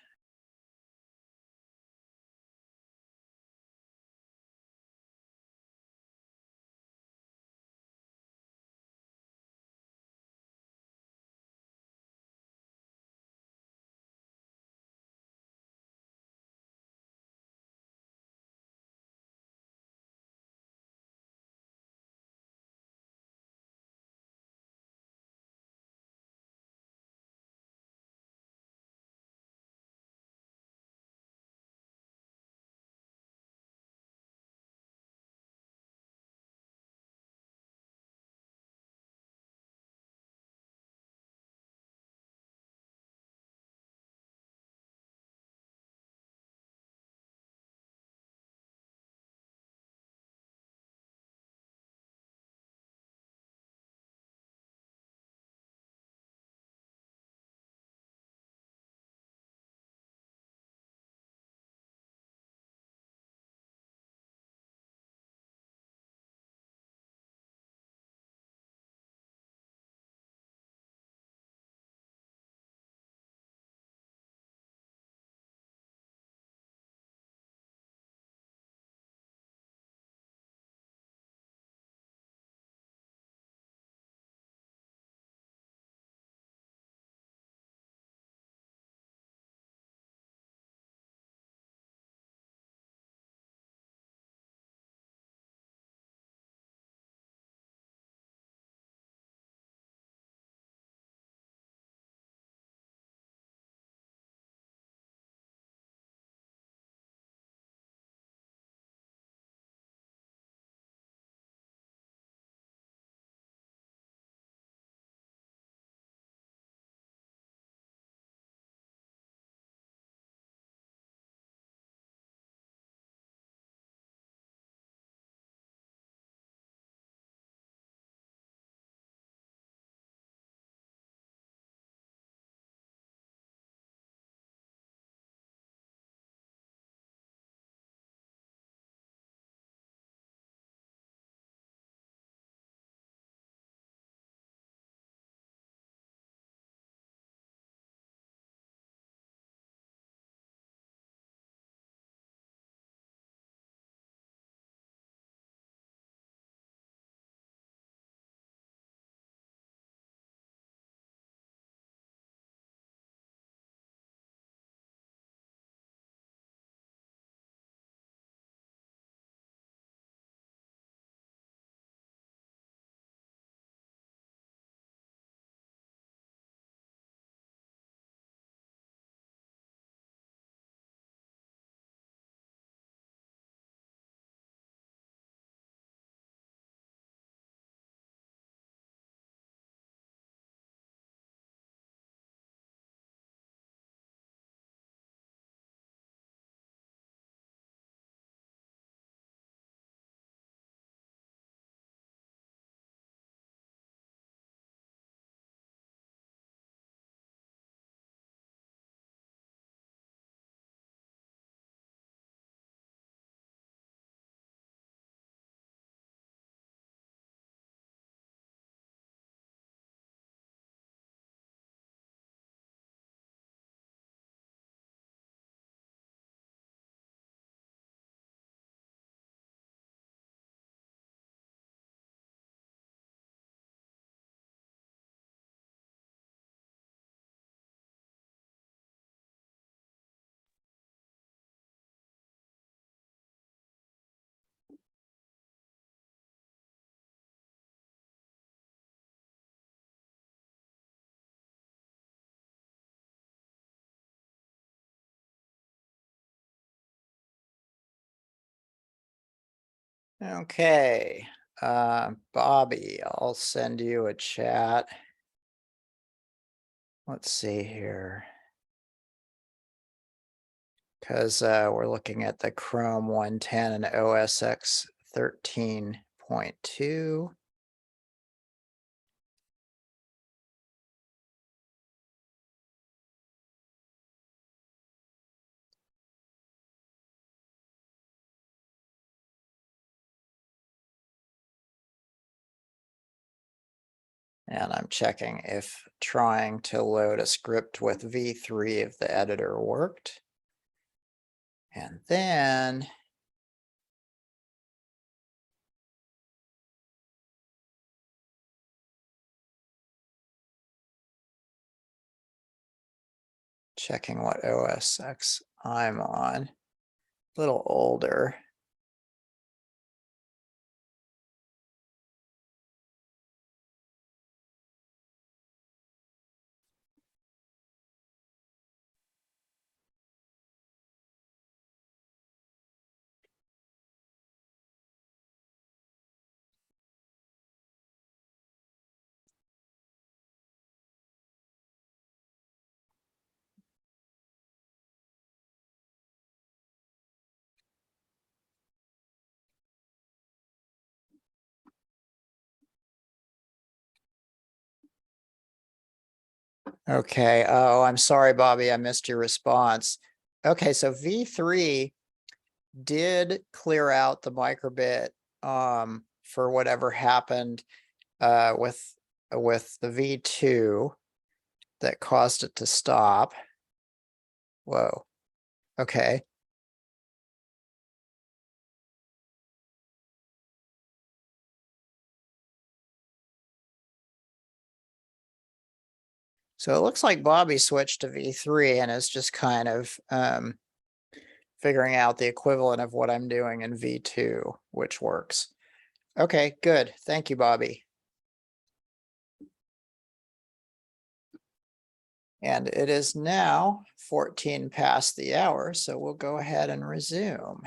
Okay, Bobby, I'll send you a chat. Let's see here. Because we're looking at the Chrome 110 and OS X 13.2. And I'm checking if trying to load a script with v3 of the editor worked. And then checking what OS X I'm on. A little older. Okay. Oh, I'm sorry, Bobby. I missed your response. Okay, so v3 did clear out the microbit for whatever happened with the v2 that caused it to stop. Whoa. Okay. So it looks like Bobby switched to v3 and is just kind of figuring out the equivalent of what I'm doing in v2, which works. Okay, good. Thank you, Bobby. And it is now 14 past the hour, so we'll go ahead and resume.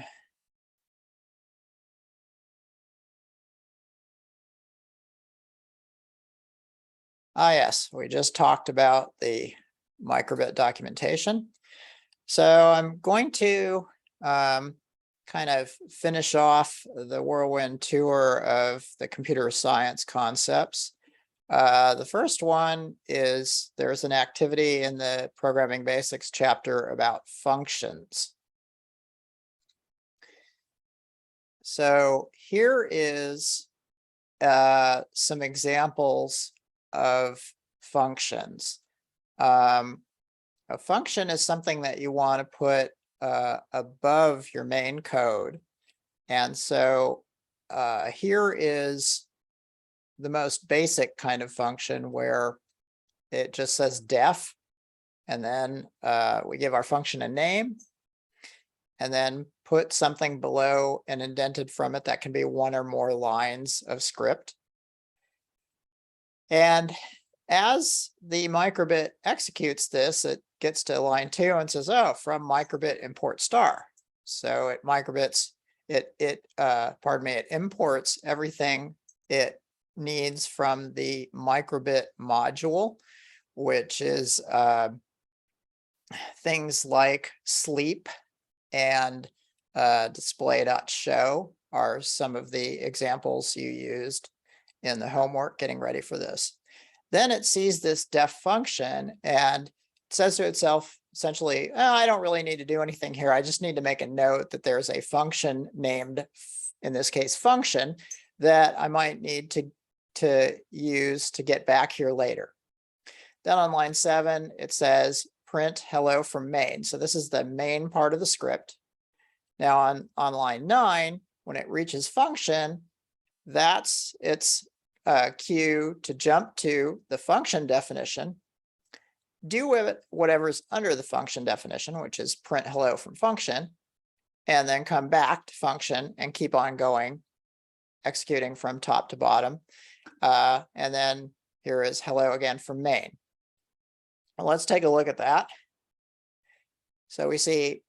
Ah, yes, we just talked about the microbit documentation. So I'm going to kind of finish off the whirlwind tour of the computer science concepts. The first one is there's an activity in the Programming Basics chapter about functions. So here is some examples of functions. A function is something that you want to put above your main code. And so here is the most basic kind of function where it just says def, and then we give our function a name, and then put something below and indented from it. That can be one or more lines of script. And as the microbit executes this, it gets to line 2 and says, oh, from microbit import star. So it microbits, it imports everything it needs from the microbit module, which is things like sleep and display.show are some of the examples you used in the homework getting ready for this. Then it sees this def function and it says to itself, essentially, oh, I don't really need to do anything here. I just need to make a note that there's a function named, in this case, function, that I might need to use to get back here later. Then on line 7, it says print hello from main. So this is the main part of the script. Now on line 9, when it reaches function, that's its cue to jump to the function definition, do with it whatever's under the function definition, which is print hello from function, and then come back to function and keep on going, executing from top to bottom. And then here is hello again from main. Well, let's take a look at that. So we see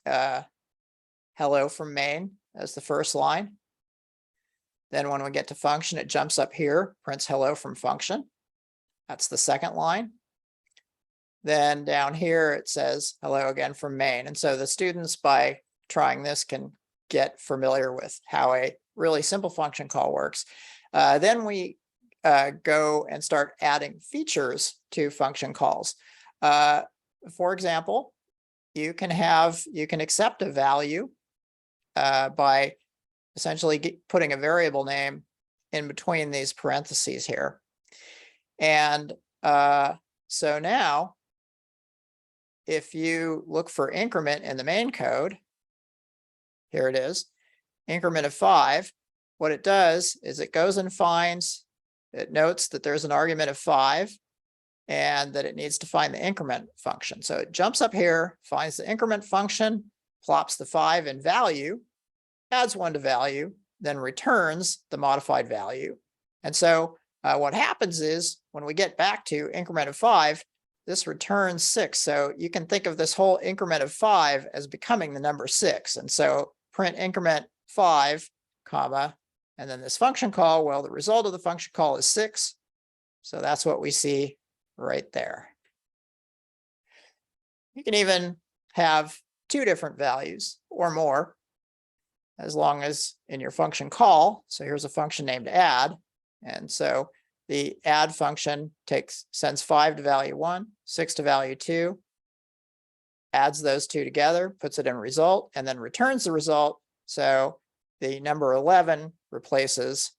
hello from main as the first line. Then when we get to function, it jumps up here, prints hello from function. That's the second line. Then down here, it says hello again from main. And so the students, by trying this, can get familiar with how a really simple function call works. Then we go and start adding features to function calls. For example, you can accept a value by essentially putting a variable name in between these parentheses here. And so now, if you look for increment in the main code, here it is, increment of 5, what it does is it goes and finds, it notes that there's an argument of 5 and that it needs to find the increment function. So it jumps up here, finds the increment function, plops the 5 in value, adds 1 to value, then returns the modified value. And so what happens is when we get back to increment of 5, this returns 6. So you can think of this whole increment of 5 as becoming the number 6. And so print increment 5, comma, and then this function call, well, the result of the function call is 6. So that's what we see right there. You can even have 2 different values or more, as long as in your function call. So here's a function named add. And so the add function sends 5 to value 1, 6 to value 2, adds those 2 together, puts it in result, and then returns the result. So the number 11 replaces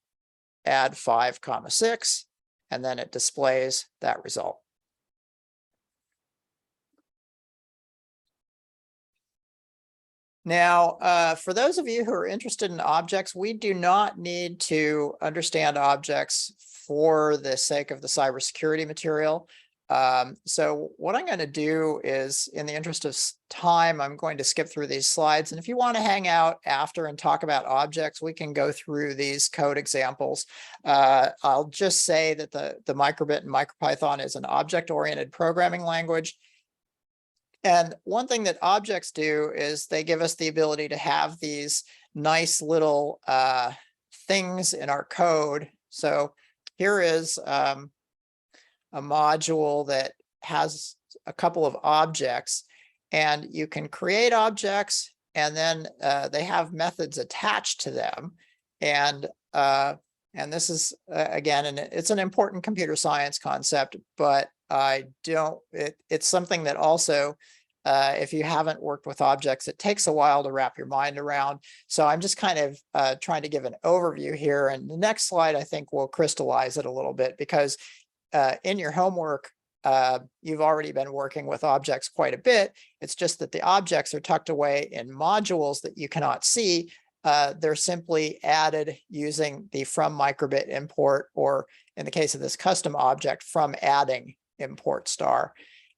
add 5, 6, and then it displays that result. Now, for those of you who are interested in objects, we do not need to understand objects for the sake of the cybersecurity material. So what I'm going to do is, in the interest of time, I'm going to skip through these slides. And if you want to hang out after and talk about objects, we can go through these code examples. I'll just say that the microbit and MicroPython is an object-oriented programming language. And one thing that objects do is they give us the ability to have these nice little things in our code. So here is a module that has a couple of objects, and you can create objects, and then they have methods attached to them. And this is, again, and it's an important computer science concept, but it's something that also, if you haven't worked with objects, it takes a while to wrap your mind around. So I'm just kind of trying to give an overview here. And the next slide, I think, will crystallize it a little bit, because in your homework, you've already been working with objects quite a bit. It's just that the objects are tucked away in modules that you cannot see. They're simply added using the from microbit import, or in the case of this custom object, from adding import star.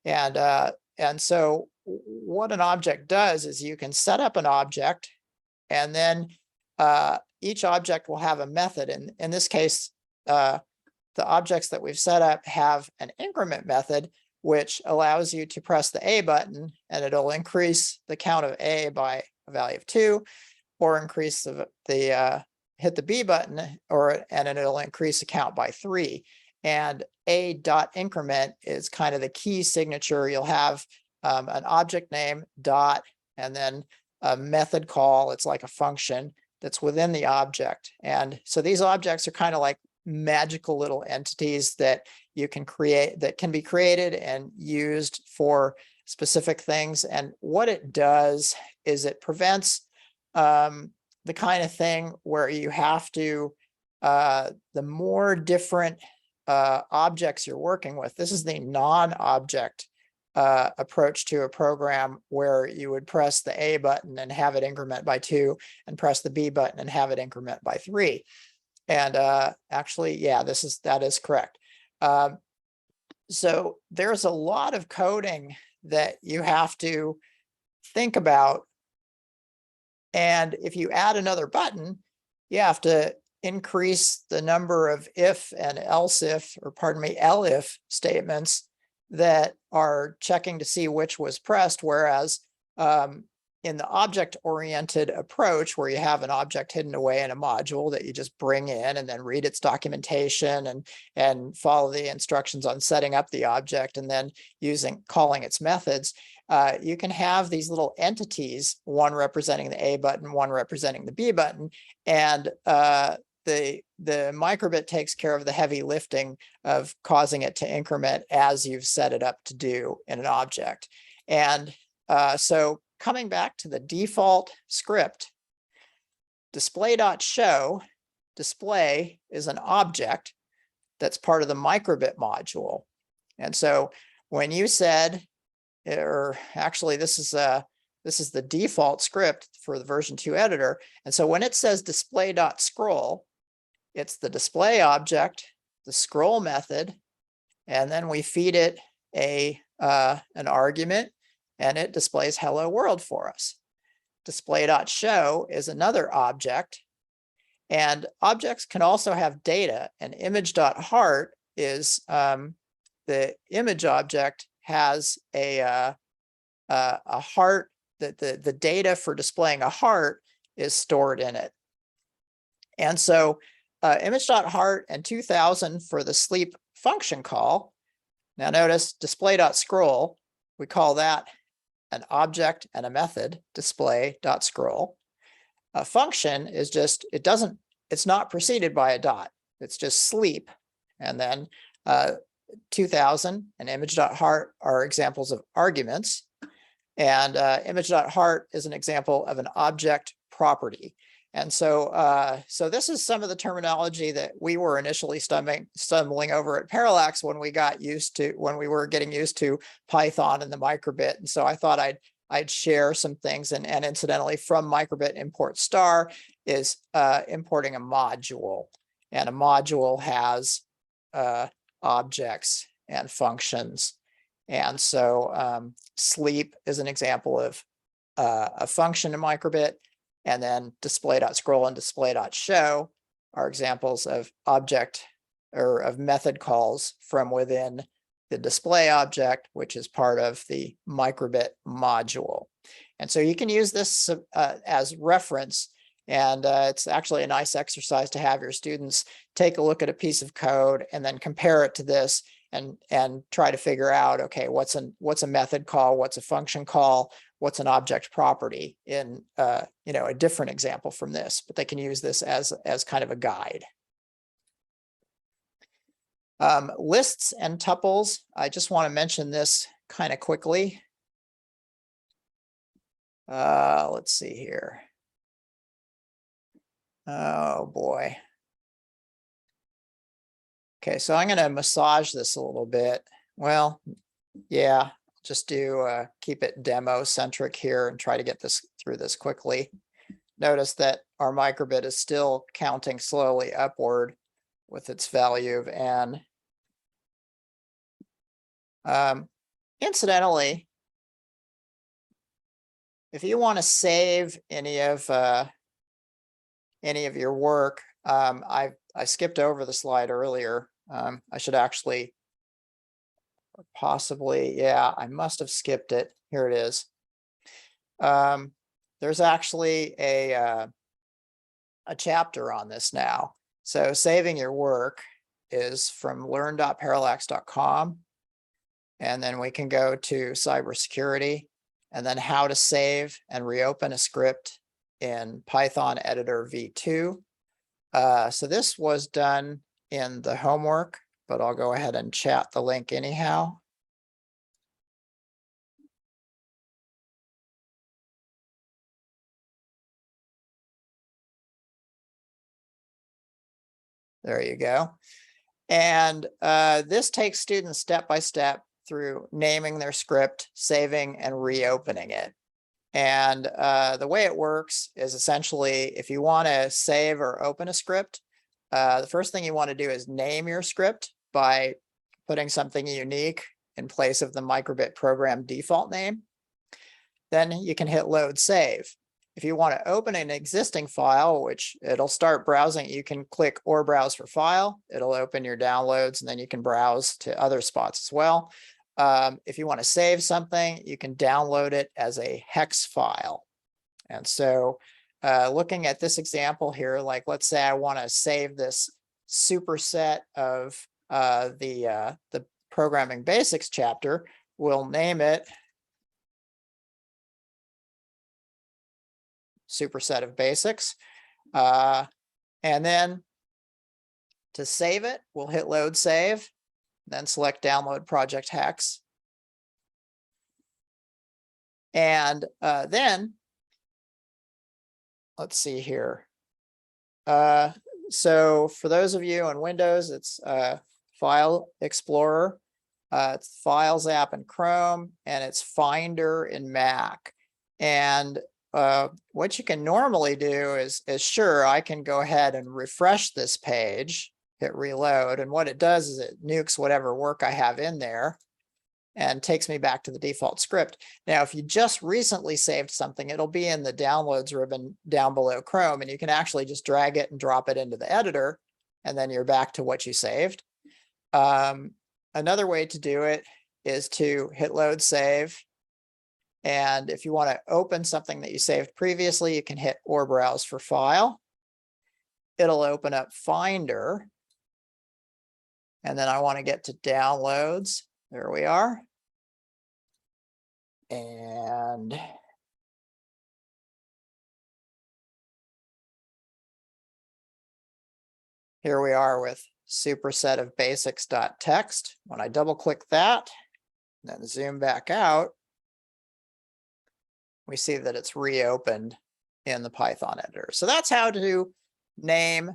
And so what an object does is you can set up an object, and then each object will have a method. And in this case, the objects that we've set up have an increment method, which allows you to press the A button, and it'll increase the count of A by a value of 2, or increase hit the B button, and it'll increase the count by 3. And a dot increment is kind of the key signature. You'll have an object name dot, and then a method call. It's like a function that's within the object. And so these objects are kind of like magical little entities that you can create, that can be created and used for specific things. And what it does is it prevents the kind of thing where you have to, the more different objects you're working with. This is the non-object approach to a program, where you would press the A button and have it increment by 2, and press the B button and have it increment by 3. And actually, yeah, that is correct. So there's a lot of coding that you have to think about. And if you add another button, you have to increase the number of if and else if, or pardon me, elif statements that are checking to see which was pressed. Whereas in the object-oriented approach, where you have an object hidden away in a module that you just bring in and then read its documentation and follow the instructions on setting up the object and then calling its methods, you can have these little entities, one representing the A button, one representing the B button, and the microbit takes care of the heavy lifting of causing it to increment as you've set it up to do in an object. And so coming back to the default script, display.show, display is an object that's part of the microbit module. And so when you said, or actually this is the default script for the version 2 editor. And so when it says display.scroll, it's the display object, the scroll method, and then we feed it an argument, and it displays hello world for us. Display.show is another object, and objects can also have data, and image.heart is the image object has a heart, that the data for displaying a heart is stored in it. And so image.heart and 2000 for the sleep function call. Now notice display.scroll, we call that an object and a method, display.scroll. A function is just, it's not preceded by a dot. It's just sleep. And then 2000 and image.heart are examples of arguments. And image.heart is an example of an object property. And so this is some of the terminology that we were initially stumbling over at Parallax when we were getting used to Python and the microbit. And so I thought I'd share some things. And incidentally, from microbit import star is importing a module, and a module has objects and functions. And so sleep is an example of a function in microbit. And then display.scroll and display.show are examples of object or of method calls from within the display object, which is part of the microbit module. And so you can use this as reference. And it's actually a nice exercise to have your students take a look at a piece of code and then compare it to this and try to figure out, okay, what's a method call, what's a function call, what's an object property in a different example from this, but they can use this as kind of a guide. Lists and tuples, I just want to mention this kind of quickly. Let's see here. Oh boy. Okay, so I'm going to massage this a little bit. Well, yeah, just keep it demo centric here and try to get this through this quickly. Notice that our microbit is still counting slowly upward with its value of n. Incidentally, if you want to save any of your work, I skipped over the slide earlier. I should actually, possibly, yeah, I must have skipped it. Here it is. There's actually a chapter on this now. So saving your work is from learn.parallax.com. And then we can go to cybersecurity and then how to save and reopen a script in Python editor v2. So this was done in the homework, but I'll go ahead and chat the link anyhow. There you go. And this takes students step by step through naming their script, saving and reopening it. And the way it works is essentially, if you want to save or open a script, the first thing you want to do is name your script by putting something unique in place of the microbit program default name. Then you can hit load save. If you want to open an existing file, which it'll start browsing, you can click or browse for file. It'll open your downloads and then you can browse to other spots as well. If you want to save something, you can download it as a hex file. And so looking at this example here, like let's say I want to save this superset of the programming basics chapter, we'll name it superset of basics. And then to save it, we'll hit load save, then select download project hex. And then let's see here. So for those of you on Windows, it's File Explorer, it's Files app in Chrome, and it's Finder in Mac. And what you can normally do is sure, I can go ahead and refresh this page, hit reload, and what it does is it nukes whatever work I have in there and takes me back to the default script. Now, if you just recently saved something, it'll be in the downloads ribbon down below Chrome, and you can actually just drag it and drop it into the editor, and then you're back to what you saved. Another way to do it is to hit load save. And if you want to open something that you saved previously, you can hit or browse for file. It'll open up Finder. And then I want to get to downloads. There we are. And here we are with superset of basics.txt. When I double click that, then zoom back out, we see that it's reopened in the Python editor. So that's how to name,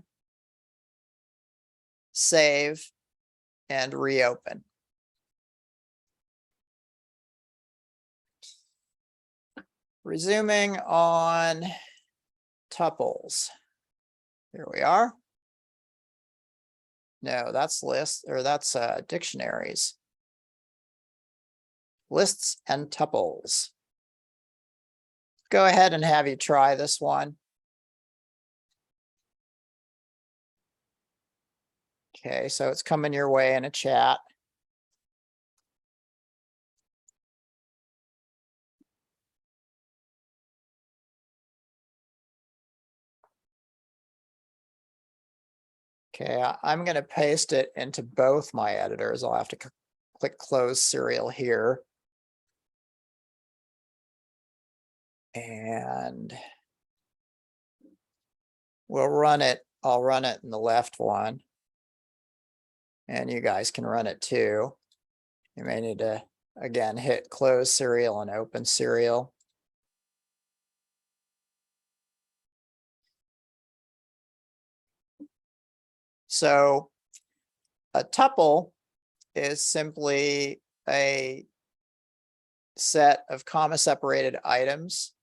save, and reopen. Resuming on tuples. Here we are. No, that's lists, or that's dictionaries. Lists and tuples. Go ahead and have you try this one. Okay, so it's coming your way in a chat. Okay, I'm going to paste it into both my editors. I'll have to click close serial here. And we'll run it. I'll run it in the left one. And you guys can run it too. You may need to, again, hit close serial and open serial. So a tuple is simply a set of comma separated items,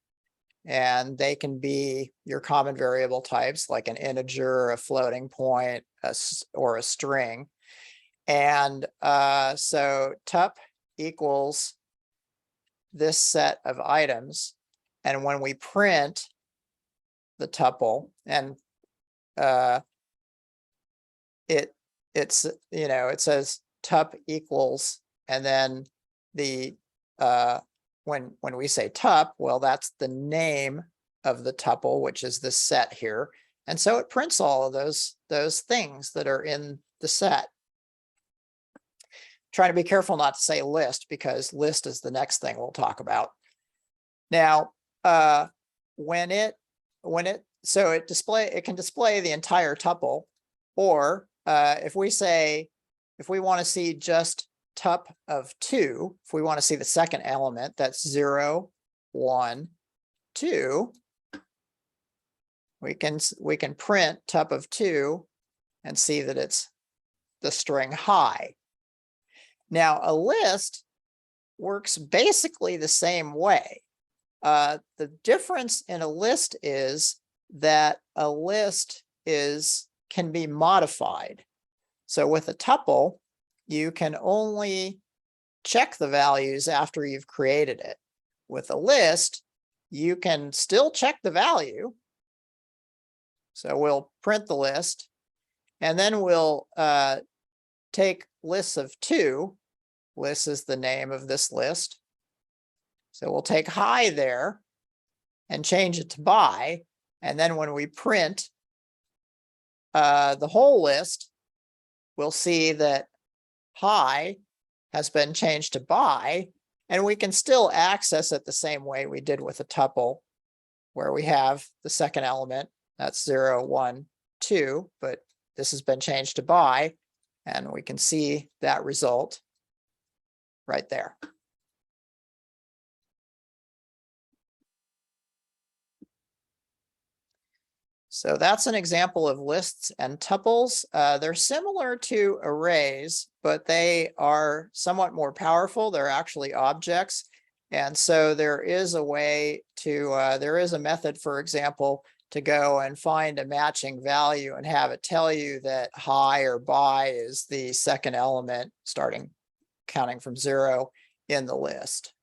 and they can be your common variable types like an integer, a floating point, or a string. And so tup equals this set of items. And when we print the tuple, and it's it says tup equals, and then the when we say tup, well, that's the name of the tuple, which is this set here. And so it prints all of those things that are in the set. Trying to be careful not to say list, because list is the next thing we'll talk about. Now, so it can display the entire tuple, or if we want to see just tup of 2, if we want to see the second element, that's 0, 1, 2, we can print tup of 2 and see that it's the string high. Now, a list works basically the same way. The difference in a list is that a list can be modified. So with a tuple, you can only check the values after you've created it. With a list, you can still check the value. So we'll print the list, and then we'll take lists of 2. List is the name of this list. So we'll take high there, and change it to by. And then when we print the whole list, we'll see that hi has been changed to by, and we can still access it the same way we did with a tuple, where we have the second element, that's 0, 1, 2, but this has been changed to by, and we can see that result right there. So that's an example of lists and tuples. They're similar to arrays, but they are somewhat more powerful. They're actually objects. And so there is a way to, there is a method, for example, to go and find a matching value and have it tell you that hi or by is the second element, counting from 0 in the list.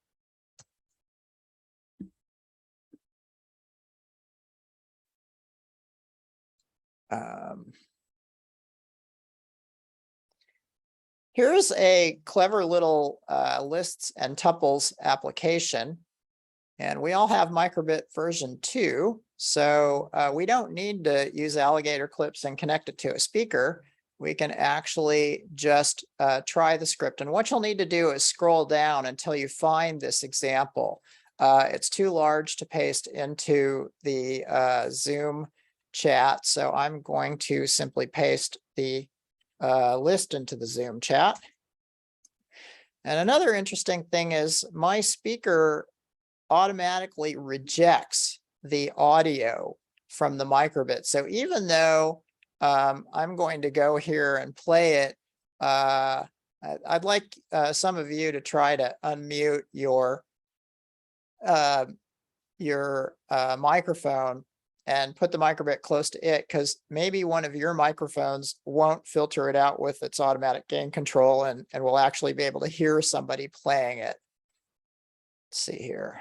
Here's a clever little lists and tuples application. And we all have microbit version 2. So we don't need to use alligator clips and connect it to a speaker. We can actually just try the script. And what you'll need to do is scroll down until you find this example. It's too large to paste into the Zoom chat. So I'm going to simply paste the list into the Zoom chat. And another interesting thing is my speaker automatically rejects the audio from the microbit. So even though I'm going to go here and play it, I'd like some of you to try to unmute your microphone and put the microbit close to it, because maybe one of your microphones won't filter it out with its automatic gain control, and we'll actually be able to hear somebody playing it. Let's see here.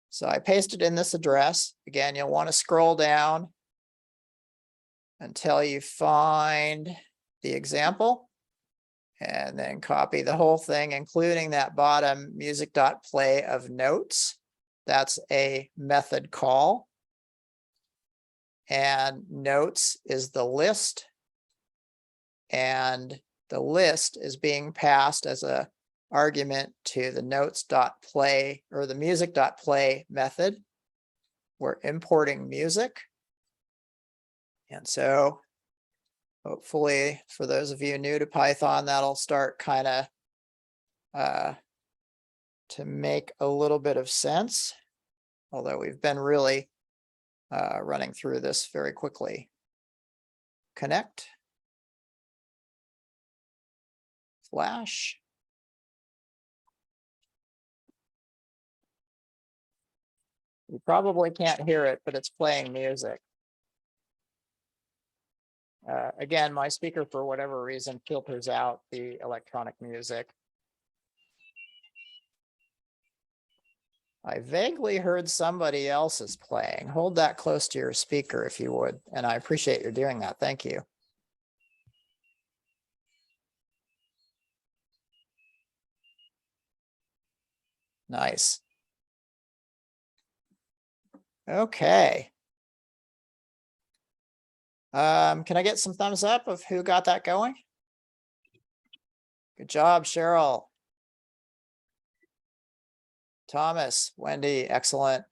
So I pasted in this address. Again, you'll want to scroll down until you find the example, and then copy the whole thing, including that bottom music.play of notes. That's a method call. And notes is the list. And the list is being passed as a argument to the notes.play or the music.play method. We're importing music. And so hopefully for those of you new to Python, that'll start kind of to make a little bit of sense, although we've been really running through this very quickly. Connect. Flash. You probably can't hear it, but it's playing music. Again, my speaker, for whatever reason, filters out the electronic music. I vaguely heard somebody else is playing. Hold that close to your speaker if you would, and I appreciate your doing that. Thank you. Nice. Okay. Can I get some thumbs up of who got that going? Good job, Cheryl. Thomas, Wendy, excellent.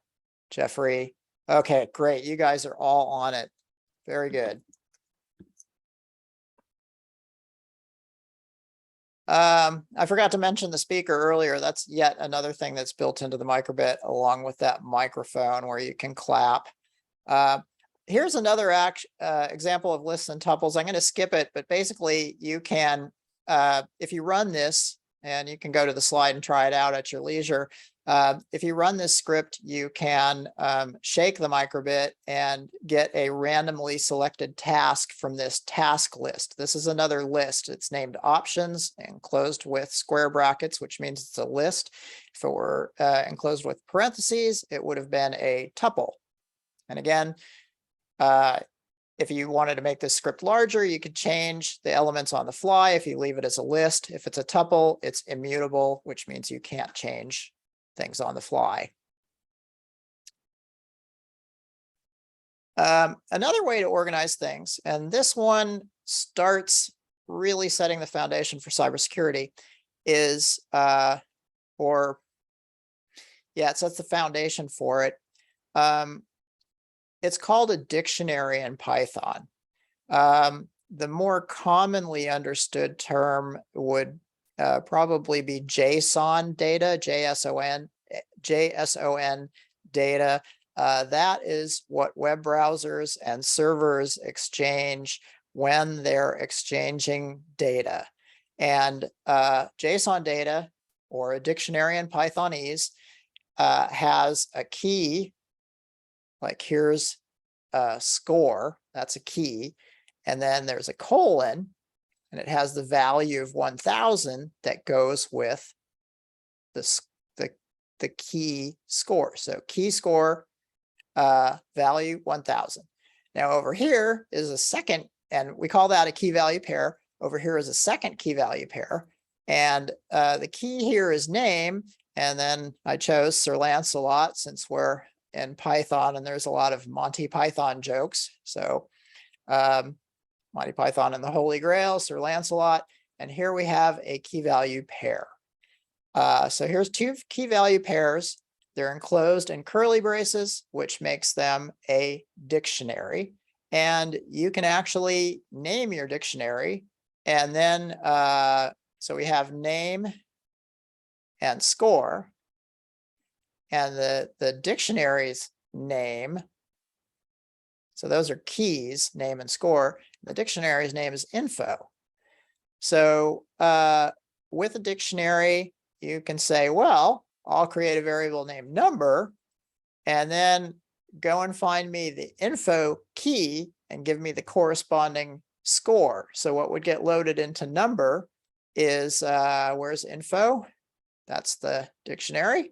Jeffrey. Okay, great. You guys are all on it. Very good. I forgot to mention the speaker earlier. That's yet another thing that's built into the microbit, along with that microphone where you can clap. Here's another example of lists and tuples. I'm going to skip it, but basically you can, if you run this, and you can go to the slide and try it out at your leisure. If you run this script, you can shake the microbit and get a randomly selected task from this task list. This is another list. It's named options, enclosed with square brackets, which means it's a list. If it were enclosed with parentheses, it would have been a tuple. And again, if you wanted to make this script larger, you could change the elements on the fly if you leave it as a list. If it's a tuple, it's immutable, which means you can't change things on the fly. Another way to organize things, and this one starts really setting the foundation for cybersecurity, is, it sets the foundation for it. It's called a dictionary in Python. The more commonly understood term would probably be JSON data, JSON data. That is what web browsers and servers exchange when they're exchanging data. And JSON data, or a dictionary in Pythonese, has a key, like here's a score, that's a key, and then there's a colon, and it has the value of 1000 that goes with the key score. So key score, value 1000. Now over here is a second, and we call that a key value pair. Over here is a second key value pair, and the key here is name, and then I chose Sir Lancelot since we're in Python and there's a lot of Monty Python jokes. So Monty Python and the Holy Grail, Sir Lancelot, and here we have a key value pair. So here's two key value pairs. They're enclosed in curly braces, which makes them a dictionary. And you can actually name your dictionary. And then, so we have name and score. And the dictionary's name, so those are keys, name and score. The dictionary's name is info. So with a dictionary, you can say, well, I'll create a variable named number, and then go and find me the info key and give me the corresponding score. So what would get loaded into number is, where's info? That's the dictionary.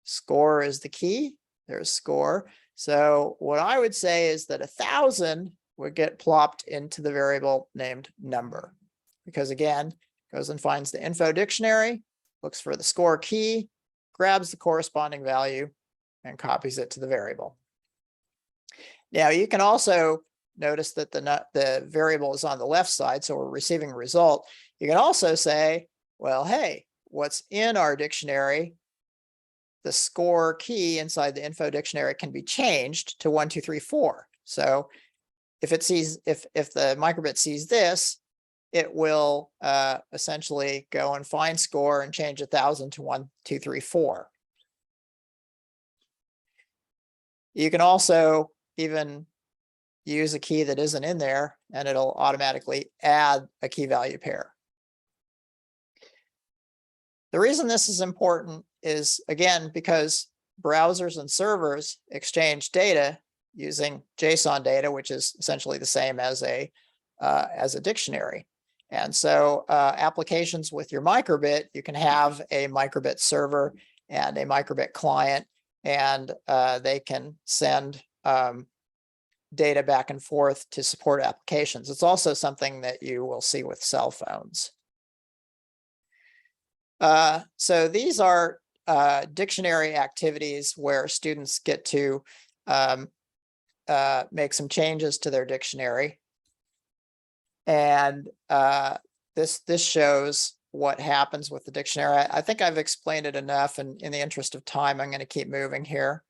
Score is the key. There's score. So what I would say is that 1000 would get plopped into the variable named number, because again, goes and finds the info dictionary, looks for the score key, grabs the corresponding value, and copies it to the variable. Now you can also notice that the variable is on the left side, so we're receiving a result. You can also say, well, hey, what's in our dictionary, the score key inside the info dictionary can be changed to 1, 2, 3, 4. So if it sees, if the microbit sees this, it will essentially go and find score and change 1000 to 1, 2, 3, 4. You can also even use a key that isn't in there, and it'll automatically add a key value pair. The reason this is important is, again, because browsers and servers exchange data using JSON data, which is essentially the same as a dictionary. And so applications with your microbit, you can have a microbit server and a microbit client, and they can send data back and forth to support applications. It's also something that you will see with cell phones. So these are dictionary activities where students get to make some changes to their dictionary. And this shows what happens with the dictionary. I think I've explained it enough, and in the interest of time, I'm going to keep moving here.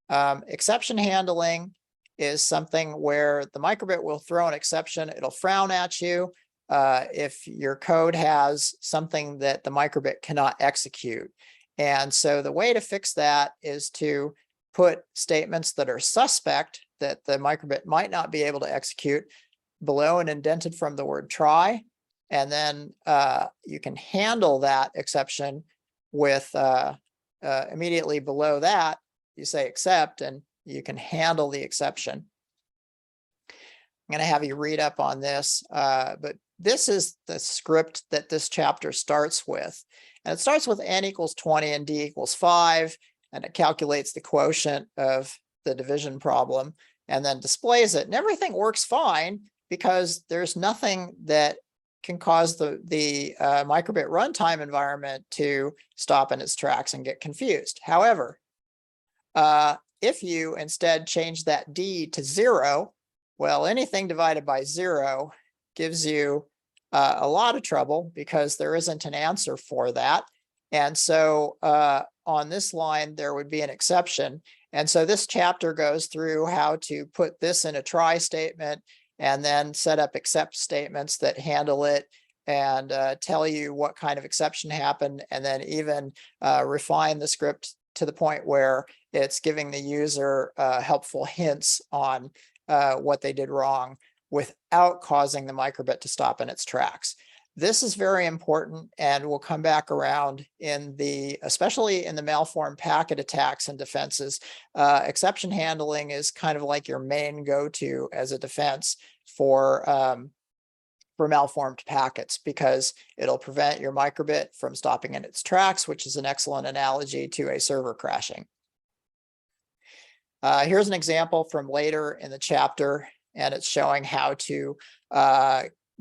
Exception handling is something where the microbit will throw an exception. It'll frown at you if your code has something that the microbit cannot execute. And so the way to fix that is to put statements that are suspect, that the microbit might not be able to execute, below and indented from the word try. And then you can handle that exception with immediately below that, you say except, and you can handle the exception. I'm going to have you read up on this, but this is the script that this chapter starts with. And it starts with n equals 20 and d equals 5, and it calculates the quotient of the division problem and then displays it. And everything works fine because there's nothing that can cause the microbit runtime environment to stop in its tracks and get confused. However, if you instead change that D to 0, well, anything divided by 0 gives you a lot of trouble because there isn't an answer for that. And so on this line, there would be an exception. And so this chapter goes through how to put this in a try statement and then set up except statements that handle it and tell you what kind of exception happened, and then even refine the script to the point where it's giving the user helpful hints on what they did wrong without causing the microbit to stop in its tracks. This is very important, and we'll come back around in especially in the malformed packet attacks and defenses. Exception handling is kind of like your main go-to as a defense for malformed packets, because it'll prevent your microbit from stopping in its tracks, which is an excellent analogy to a server crashing. Here's an example from later in the chapter, and it's showing how to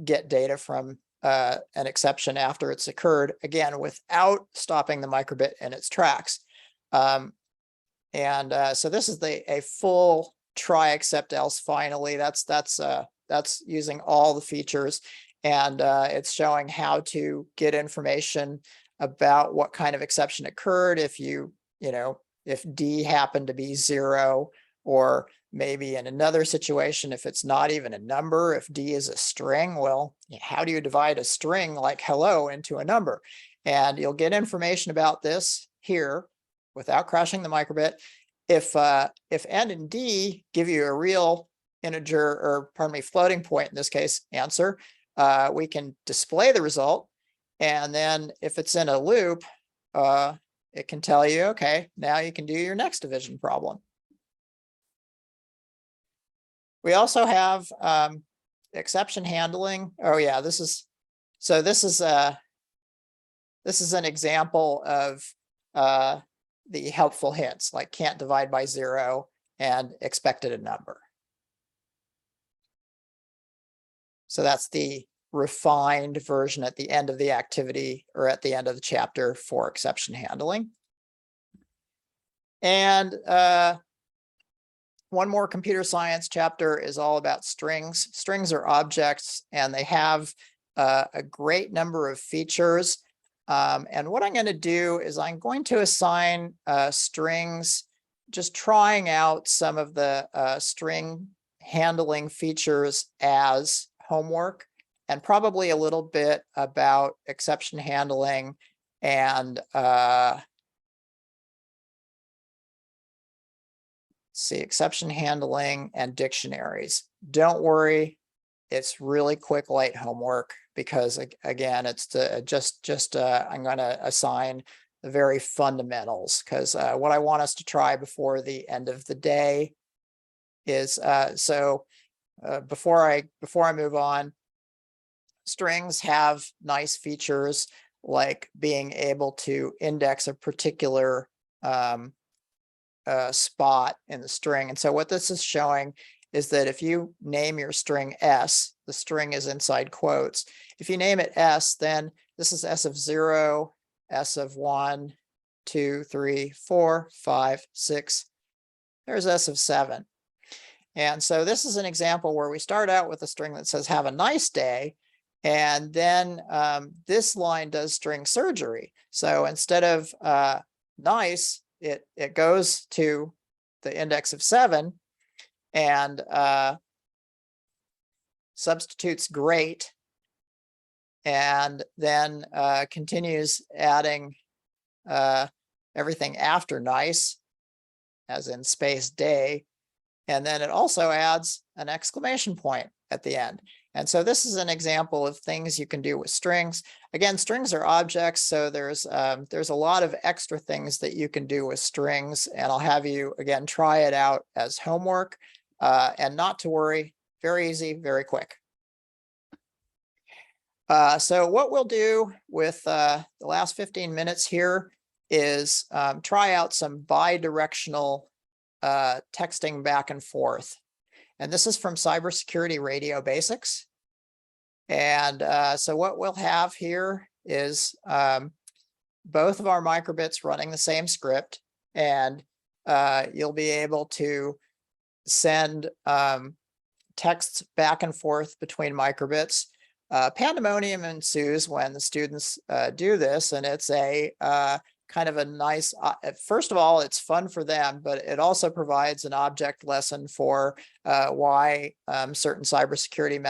get data from an exception after it's occurred, again, without stopping the microbit in its tracks. So this is a full try except else finally. That's using all the features, and it's showing how to get information about what kind of exception occurred if if D happened to be 0, or maybe in another situation, if it's not even a number, if D is a string, well, how do you divide a string like hello into a number? And you'll get information about this here without crashing the microbit. If N and D give you a real integer, or pardon me, floating point, in this case, answer, we can display the result. And then if it's in a loop, it can tell you, okay, now you can do your next division problem. We also have exception handling. Oh yeah, this is an example of the helpful hints, like can't divide by 0 and expected a number. So that's the refined version at the end of the activity, or at the end of the chapter, for exception handling. And one more computer science chapter is all about strings. Strings are objects, and they have a great number of features. And what I'm going to do is I'm going to assign strings, just trying out some of the string handling features as homework, and probably a little bit about exception handling and exception handling and dictionaries. Don't worry, it's really quick, light homework, because again, it's I'm going to assign the very fundamentals, because what I want us to try before the end of the day is before I move on, strings have nice features like being able to index a particular spot in the string. And so what this is showing is that if you name your string S, the string is inside quotes. If you name it S, then this is S of 0, S of 1, 2, 3, 4, 5, 6. There's S of 7. And so this is an example where we start out with a string that says have a nice day, and then this line does string surgery. So instead of nice, it goes to the index of 7 and substitutes great, and then continues adding everything after nice, as in space day. And then it also adds an exclamation point at the end. And so this is an example of things you can do with strings. Again, strings are objects, so there's a lot of extra things that you can do with strings, and I'll have you again try it out as homework. And not to worry, very easy, very quick. So what we'll do with the last 15 minutes here is try out some bi-directional texting back and forth. And this is from Cybersecurity Radio Basics. And so what we'll have here is both of our microbits running the same script, and you'll be able to send texts back and forth between microbits. Pandemonium ensues when the students do this, and it's a kind of a nice, first of all, it's fun for them, but it also provides an object lesson for why certain cybersecurity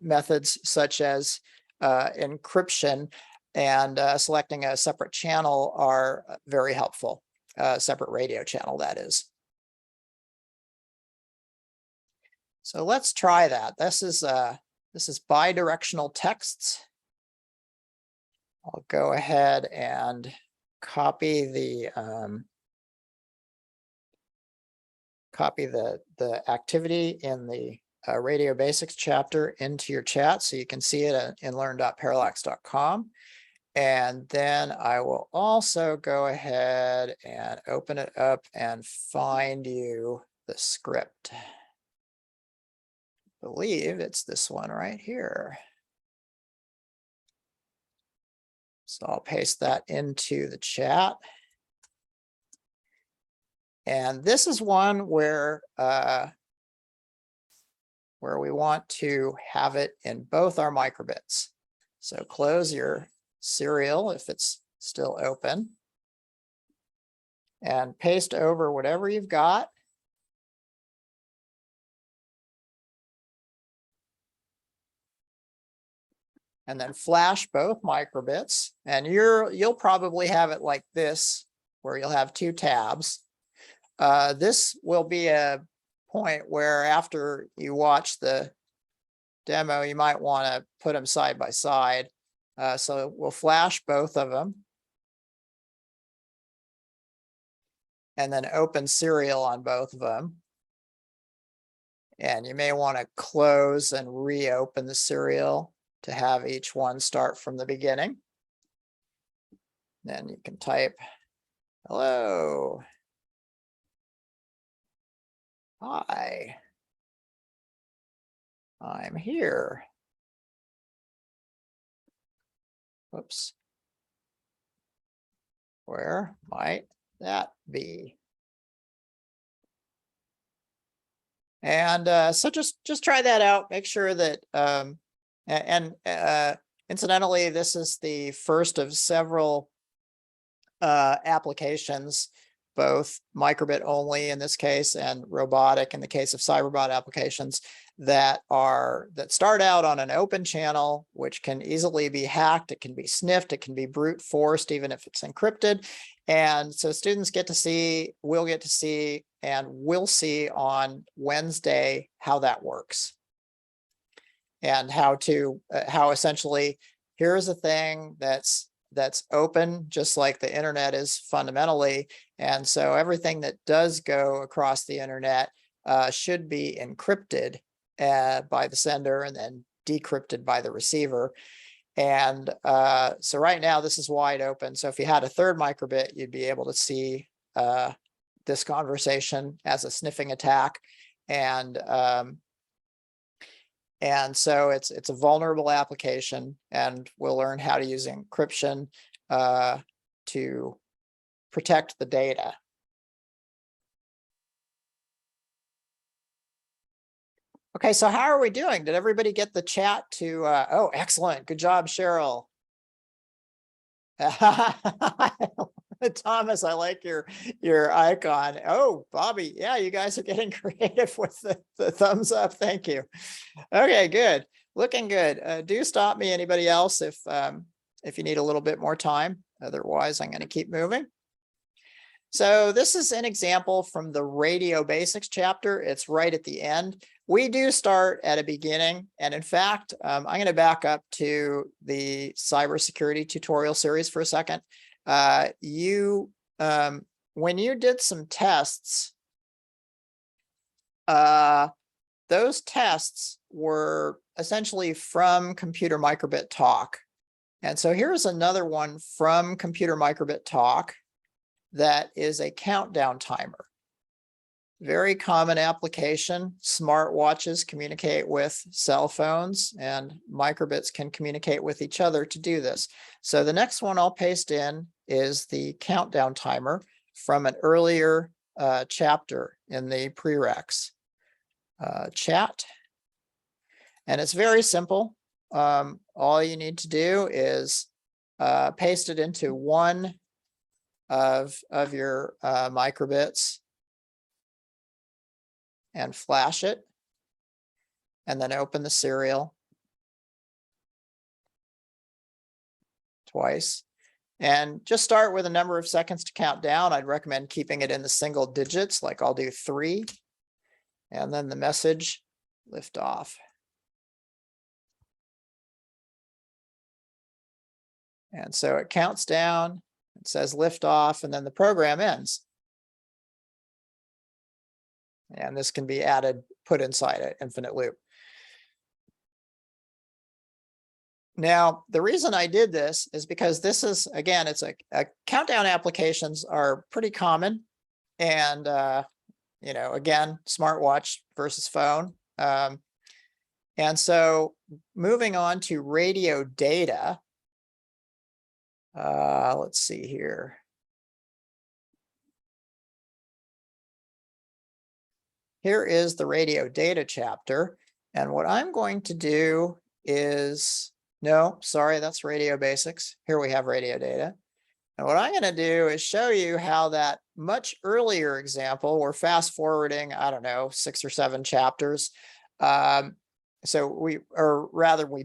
methods such as encryption and selecting a separate channel are very helpful, separate radio channel, that is. So let's try that. This is bidirectional texts. I'll go ahead and copy the activity in the Radio Basics chapter into your chat so you can see it in learn.parallax.com. And then I will also go ahead and open it up and find you the script. I believe it's this one right here. So I'll paste that into the chat. And this is one where we want to have it in both our microbits. So close your serial if it's still open and paste over whatever you've got. And then flash both microbits, and you'll probably have it like this, where you'll have two tabs. This will be a point where after you watch the demo, you might want to put them side by side. So we'll flash both of them and then open serial on both of them. And you may want to close and reopen the serial to have each one start from the beginning. Then you can type, hello, hi, I'm here. Whoops. Where might that be? And so just try that out. Make sure that, incidentally, this is the first of several applications, both microbit only in this case and robotic in the case of cyberbot applications, that start out on an open channel, which can easily be hacked. It can be sniffed. It can be brute forced, even if it's encrypted. And so students get to see, we'll get to see, and we'll see on Wednesday how that works. And how essentially, here's a thing that's open, just like the internet is fundamentally. And so everything that does go across the internet should be encrypted by the sender and then decrypted by the receiver. And so right now this is wide open. So if you had a third microbit, you'd be able to see this conversation as a sniffing attack. And so it's a vulnerable application, and we'll learn how to use encryption to protect the data. Okay, so how are we doing? Did everybody get the chat to, oh, excellent. Good job, Cheryl. Thomas, I like your icon. Oh, Bobby, yeah, you guys are getting creative with the thumbs up. Thank you. Okay, good. Looking good. Do stop me, anybody else, if you need a little bit more time. Otherwise, I'm going to keep moving. So this is an example from the Radio Basics chapter. It's right at the end. We do start at a beginning. And in fact, I'm going to back up to the cybersecurity tutorial series for a second. When you did some tests, those tests were essentially from Computer Microbit Talk. And so here's another one from Computer Microbit Talk that is a countdown timer. very common application. Smartwatches communicate with cell phones, and microbits can communicate with each other to do this. So the next one I'll paste in is the countdown timer from an earlier chapter in the prereqs chat. And it's very simple. All you need to do is paste it into one of your microbits and flash it, and then open the serial twice. And just start with a number of seconds to count down. I'd recommend keeping it in the single digits, like I'll do 3, and then the message lift off. And so it counts down, it says lift off, and then the program ends. And this can be put inside an infinite loop. Now, the reason I did this is because this is, again, it's a countdown applications are pretty common. And, you know, again, smartwatch versus phone. And so moving on to radio data. Let's see here. Here is the radio data chapter. And what I'm going to do is, no, sorry, that's radio basics. Here we have radio data. And what I'm going to do is show you how that much earlier example, we're fast forwarding, I don't know, 6 or 7 chapters. So we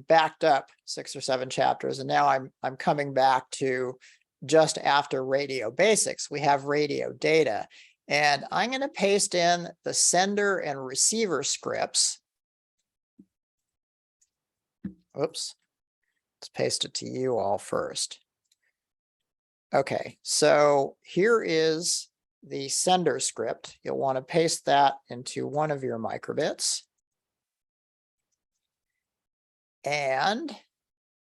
backed up 6 or 7 chapters, and now I'm coming back to just after radio basics. We have radio data, and I'm going to paste in the sender and receiver scripts. Oops, let's paste it to you all first. Okay, so here is the sender script. You'll want to paste that into one of your microbits. And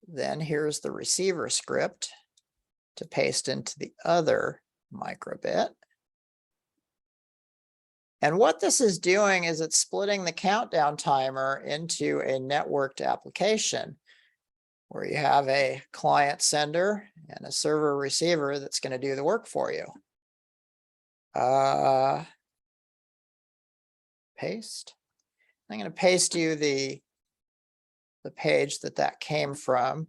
then here's the receiver script to paste into the other microbit. And what this is doing is it's splitting the countdown timer into a networked application where you have a client sender and a server receiver that's going to do the work for you. Paste. I'm going to paste you the page that came from.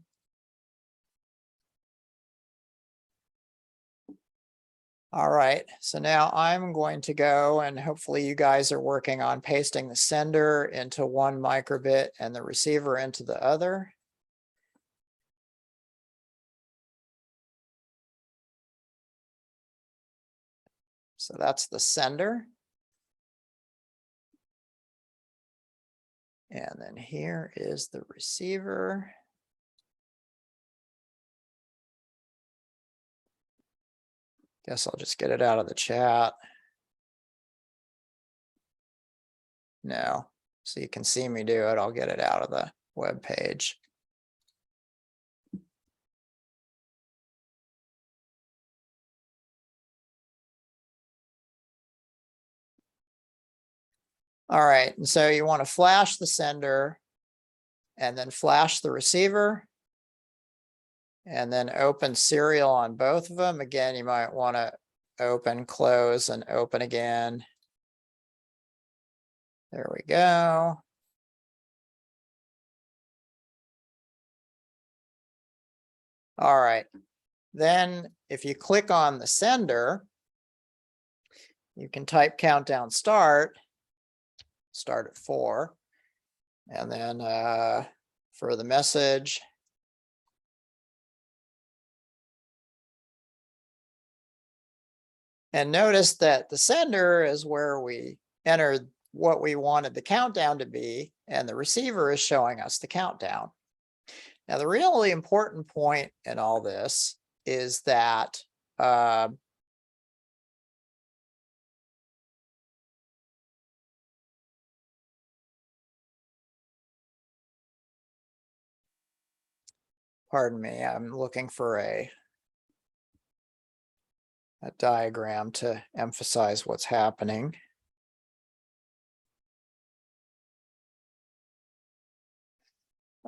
All right, so now I'm going to go, and hopefully you guys are working on pasting the sender into one microbit and the receiver into the other. So that's the sender. And then here is the receiver. Guess I'll just get it out of the chat. No, so you can see me do it. I'll get it out of the web page. All right, and so you want to flash the sender and then flash the receiver and then open serial on both of them. Again, you might want to open, close, and open again. There we go. All right, then if you click on the sender, you can type countdown start at 4, and then for the message, and notice that the sender is where we entered what we wanted the countdown to be, and the receiver is showing us the countdown. Now, the really important point in all this is that pardon me, I'm looking for a diagram to emphasize what's happening.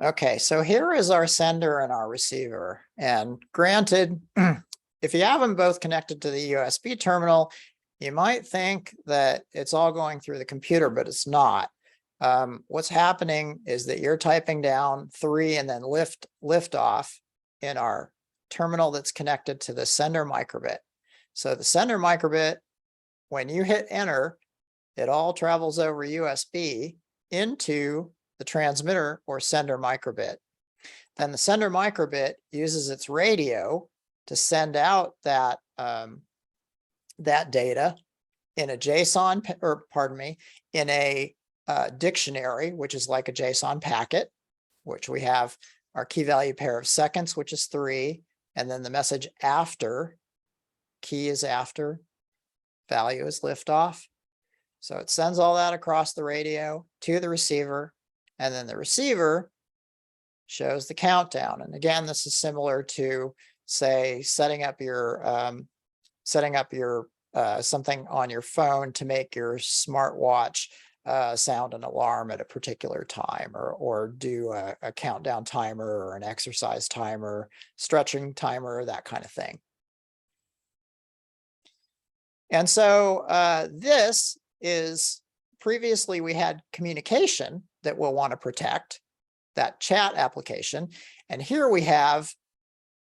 Okay, so here is our sender and our receiver. And granted, if you have them both connected to the USB terminal, you might think that it's all going through the computer, but it's not. What's happening is that you're typing down 3 and then lift off in our terminal that's connected to the sender microbit. So the sender microbit, when you hit enter, it all travels over USB into the transmitter or sender microbit. Then the sender microbit uses its radio to send out that that data in a JSON, or pardon me, in a dictionary, which is like a JSON packet, which we have our key value pair of seconds, which is 3, and then the message after, key is after, value is liftoff. So it sends all that across the radio to the receiver, and then the receiver shows the countdown. And again, this is similar to, say, setting up your something on your phone to make your smartwatch sound an alarm at a particular time, or do a countdown timer or an exercise timer, stretching timer, that kind of thing. And so this is, previously we had communication that we'll want to protect, that chat application. And here we have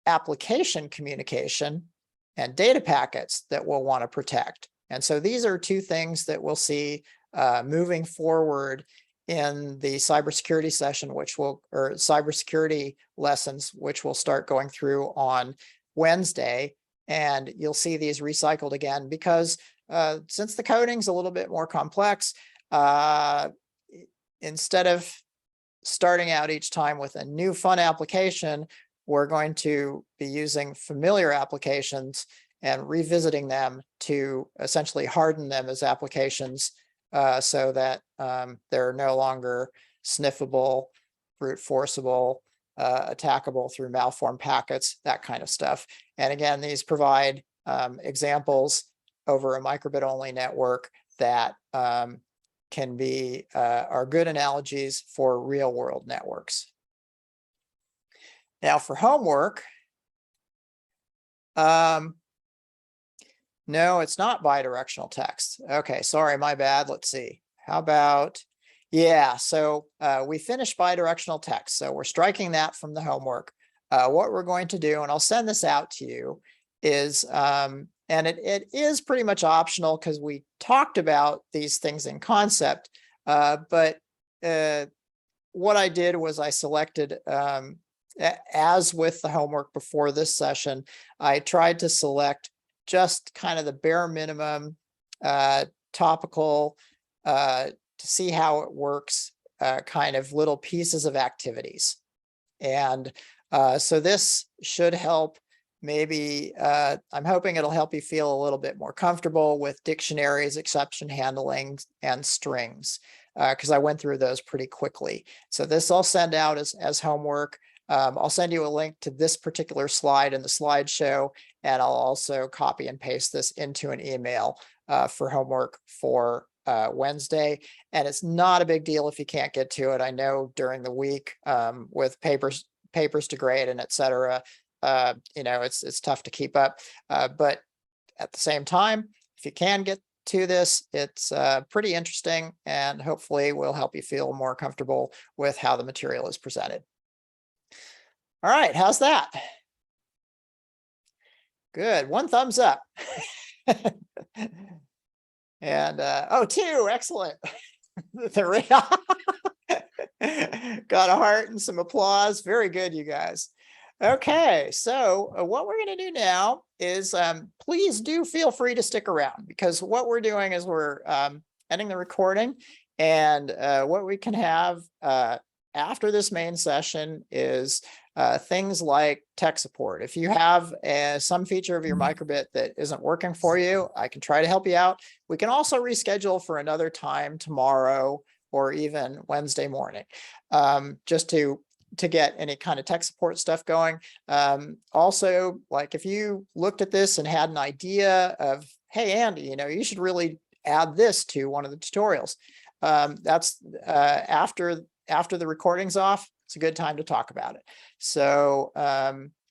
application communication and data packets that we'll want to protect. And so these are two things that we'll see moving forward in the cybersecurity session, or cybersecurity lessons, which we'll start going through on Wednesday. And you'll see these recycled again, because since the coding's a little bit more complex, instead of starting out each time with a new fun application, we're going to be using familiar applications and revisiting them to essentially harden them as applications so that they're no longer sniffable, brute forceable, attackable through malformed packets, that kind of stuff. And again, these provide examples over a microbit only network that can be are good analogies for real world networks. Now for homework, no, it's not bidirectional text. Okay, sorry, my bad. Let's see. How about, yeah, so we finished bidirectional text. So we're striking that from the homework. What we're going to do, and I'll send this out to you, is, and it is pretty much optional because we talked about these things in concept, but what I did was I selected, as with the homework before this session, I tried to select just kind of the bare minimum topical to see how it works, kind of little pieces of activities. And so this should help. Maybe I'm hoping it'll help you feel a little bit more comfortable with dictionaries, exception handling, and strings, because I went through those pretty quickly. So this I'll send out as homework. I'll send you a link to this particular slide in the slideshow, and I'll also copy and paste this into an email for homework for Wednesday. And it's not a big deal if you can't get to it. I know during the week with papers to grade and et cetera, you know, it's tough to keep up. But at the same time, if you can get to this, it's pretty interesting, and hopefully will help you feel more comfortable with how the material is presented. All right, how's that? Good, 1 thumbs up. And oh, 2, excellent. Got a heart and some applause. Very good, you guys. Okay, so what we're going to do now is please do feel free to stick around, because what we're doing is we're ending the recording, and what we can have after this main session is things like tech support. If you have some feature of your microbit that isn't working for you, I can try to help you out. We can also reschedule for another time tomorrow or even Wednesday morning, just to get any kind of tech support stuff going. Also, like if you looked at this and had an idea of, hey, Andy, you know, you should really add this to one of the tutorials. That's after the recording's off, it's a good time to talk about it. So,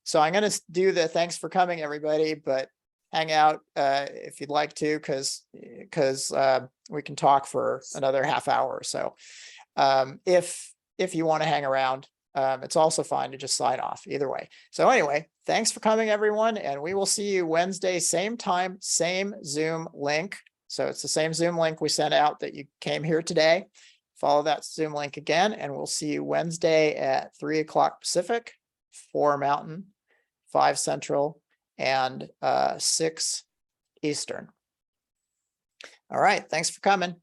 so I'm going to do the thanks for coming, everybody, but hang out if you'd like to, because we can talk for another half hour or so. If you want to hang around, it's also fine to just sign off either way. So anyway, thanks for coming, everyone, and we will see you Wednesday, same time, same Zoom link. So it's the same Zoom link we sent out that you came here today. Follow that Zoom link again, and we'll see you Wednesday at 3 o'clock Pacific, 4 Mountain, 5 Central, and 6 Eastern. All right, thanks for coming.